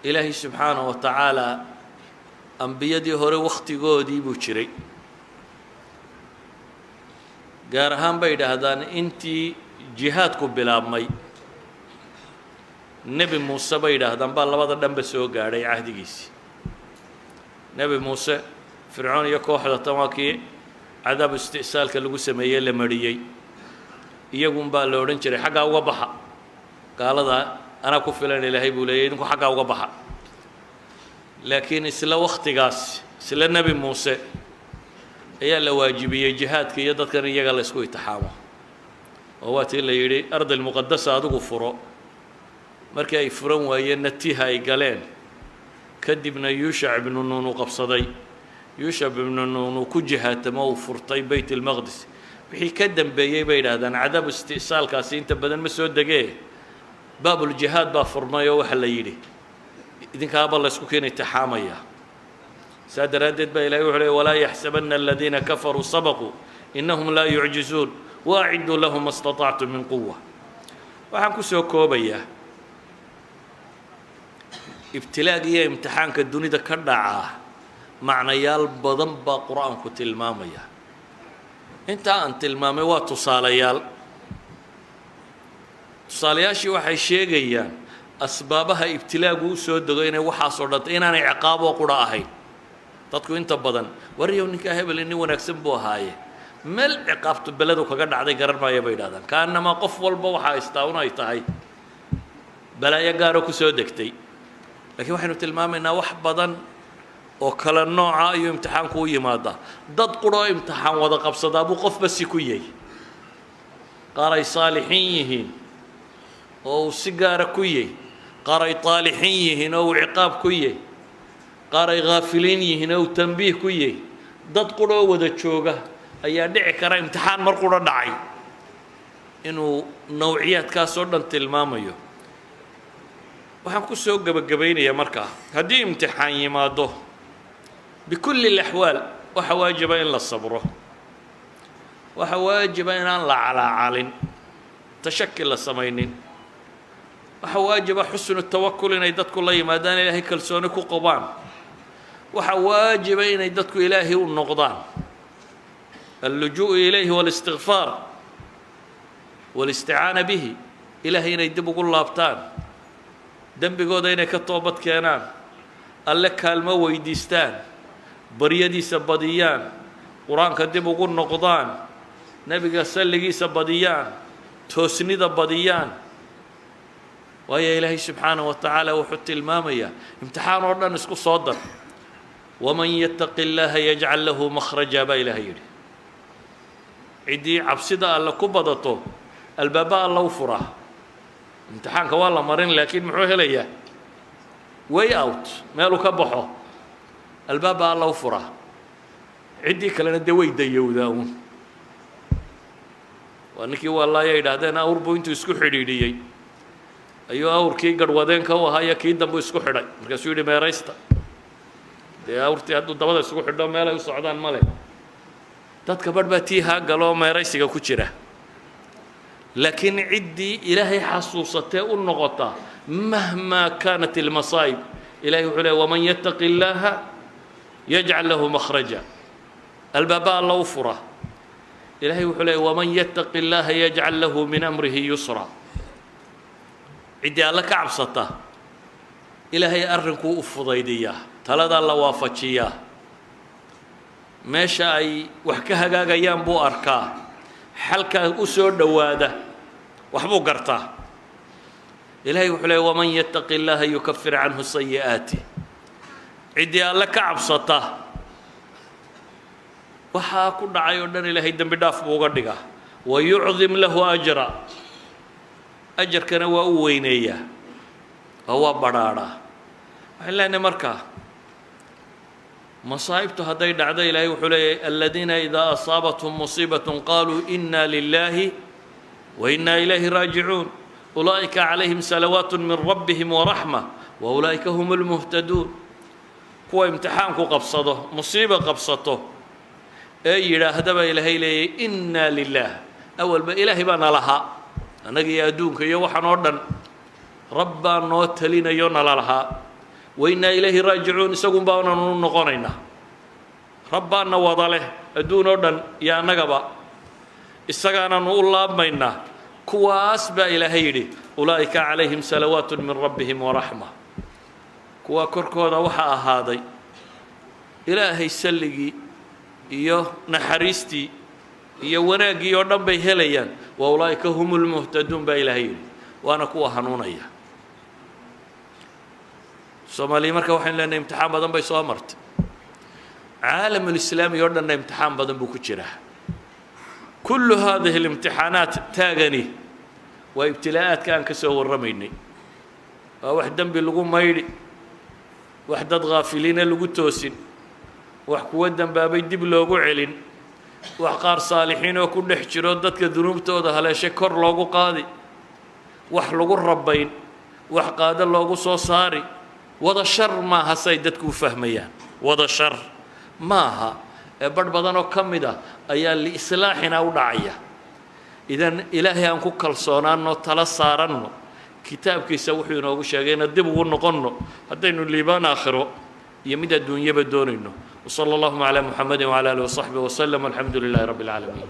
ilaahay subxaanaه wa tacaala ambiyadii hore wakhtigoodii buu jiray gaar ahaan bay yidhaahdaan intii jihaadku bilaabmay nebi muuse bay yidhaahdaan baa labada dhanba soo gaadhay cahdigiisii nebi muuse fircoon iyo kooxda tan waa kii cadaab isti'saalka lagu sameeyey la mariyey iyagun baa la odhan jiray xaggaa uga baxa gaalada anaa ku filan ilaahay buu leeyay idinku xaggaa uga baxa laakiin isla wakhtigaas isla nebi muuse ayaa la waajibiyey jihaadka iyo dadkan iyaga la isku itixaamo oo waa tii la yidhi ardi almuqadasa adigu furo markii ay furan waayeenna tiha ay galeen kadibna yuushac ibnu nuun uu qabsaday yuushab ibnu nuun uu ku jihaatamo uu furtay bayt almaqdis wixii ka dambeeyey bay yidhaahdaan cadabu istisaalkaasi inta badan ma soo degee baabuljihaad baa furmay oo waxa la yidhi idinkaaba la isku keena itixaamaya saa daraaddeed baa ilahay wuxuu leey walaa yaxsabanna aladiina kafaruu sabaquu innahum laa yucjizuun waaciduu lahum ma istatactum min quwa waxaan ku soo koobayaa ibtilaaga iyo imtixaanka dunida ka dhacaa macnayaal badan baa qur-aanku tilmaamaya intaa aan tilmaamay waa tusaalayaal tusaalayaashii waxay sheegayaan asbaabaha ibtilaagu u soo dego inay waxaasoo dhantay inaanay ciqaaboo qura ahayn dadku inta badan waryow ninkaa hebel nin wanaagsan buu ahaaye meel ciqaabtu beledu kaga dhacday garan maaya bay yidhahdaan kaanamaa qof walba waxaa istaa-un ay tahay balaayo gaaro ku soo degtay laakiin waxaynu tilmaamaynaa wax badan oo kala nooca ayuu imtixaanku u yimaadaa dad quroo imtixaan wada qabsadaa buu qofba si ku yahy qaar ay saalixiin yihiin oo uu si gaara ku yahy qaar ay taalixiin yihiin oo uu ciqaab ku yahy qaar ay haafiliin yihiin oo uu tanbiih ku yahy dad quroo wada jooga ayaa dhici kara imtixaan mar qura dhacay inuu nawciyaadkaasoo dhan tilmaamayo waxaan ku soo gebagabaynayaa markaa haddii imtixaan yimaado bikulli اlaxwaal waxa waajiba in la sabro waxa waajiba inaan la calaacalin tashaki la samaynin waxa waajiba xusnu tawakul inay dadku la yimaadaan ilaahay kalsooni ku qabaan waxa waajiba inay dadku ilaahay u noqdaan allujuuءu ilayhi wاlistigfaar wاlisticaana bihi ilaahay inay dib ugu laabtaan dembigooda inay ka toobad keenaan alle kaalmo weydiistaan baryadiisa badiyaan qur-aanka dib ugu noqdaan nebiga salligiisa badiyaan toosnida badiyaan waayo ilaahay subxaanaه wa tacaala wuxuu tilmaamayaa imtixaan oo dhan isku soo dar waman yataqi اllaaha yajcal lahu makhraja baa ilaahay yidhi ciddii cabsida alle ku badato albaaba alla u furaa imtixaanka waa la marin laakiin muxuu helayaa way out meeluu ka baxo albaaba alla u furaa ciddii kalena dee way dayowdaa uun waa ninkii wallaaya yidhaahdeen awr buu intuu isku xidhiidhiyey ayuu awrkii garhwadeenka u ahaa iyo kii dambu isku xidhay markaasuu yidhi meeraysta dee awrtii hadduu dabada isugu xidho meelay u socdaan male dadka barh baa tii haa galoo meeraysiga ku jira laakiin ciddii ilaahay xasuusatee u noqota mahmaa kaanat ilmasaa'ib ilahay wuxuu leey waman yattaqi illaaha yajcal lahu makhraja albaaba alla u fura ilahay wuxuu leey waman yattaqi illaaha yajcal lahu min amrihi yusra ciddii alla ka cabsata ilaahay arrinkuu u fudaydiyaa taladaa la waafajiyaa meesha ay wax ka hagaagayaan buu arkaa xalkaa u soo dhowaada waxbuu gartaa ilaahay wuxuu leey waman yattaqi illaaha yukafir canhu sayi'aati ciddii alle ka cabsata waxaa ku dhacay oo dhan ilaahay dembi dhaaf buu uga dhigaa wayucdim lahu ajra ajarkana waa u weyneeyaa oo waa badhaadhaa waxaan leenahay markaa masaa'ibtu hadday dhacdo ilaahay wuxuu leeyahay aladiina idaa asaabathum musiibatun qaluu inna lilaahi wa inna ilayhi raajicuun ulaa'ika calayhim salawaat min rabbihim waraxma wa ulaa'ika hum lmuhtaduun kuwa imtixaanku qabsado musiiba qabsato ee yidhaahdaba ilaahay leeyay inna lilah awalba ilaahay baa na lahaa annaga iyo adduunka iyo waxaan oo dhan rabbaa noo talinayo nala lahaa wainaa ilayhi raajicuun isagun baananu noqonaynaa rabbaana wada leh adduun oo dhan iyo annagaba isagaananu u laabmaynaa kuwaas baa ilaahay yidhi ulaa'ika calayhim salawaat min rabbihim waraxma kuwaa korkooda waxaa ahaaday ilaahay salligii iyo naxariistii iyo wanaaggii oo dhan bay helayaan wa ulaa'ika hum lmuhtaduun baa ilaahay yidhi waana kuwa hanuunaya soomaaliya marka waxaynu leenahay imtixaan badan bay soo martay caalamulislaami oo dhanna imtixaan badan buu ku jiraa kullu haadihi اlimtixaanaat taagani waa ibtilaa'aadka aan ka soo warramaynay waa wax dembi lagu maydhi wax dad haafiliina lagu toosin wax kuwa dambaabay dib loogu celin wax qaar saalixiin oo ku dhex jiro dadka dunuubtooda haleeshay kor loogu qaadi wax lagu rabayn wax qaado loogu soo saari wada shar maaha say dadku u fahmayaan wada shar maaha ee badh badan oo ka mid ah ayaa liislaaxina u dhacaya idan ilaahay aan ku kalsoonaanno tala saaranno kitaabkiisa wuxuu inoogu sheegayna dib ugu noqonno haddaynu liibaan aakhiro iyo mid adduunyaba doonayno وصلى الله على محمد وعلى آله وصحبه وسلم والحمد لله رب العالمين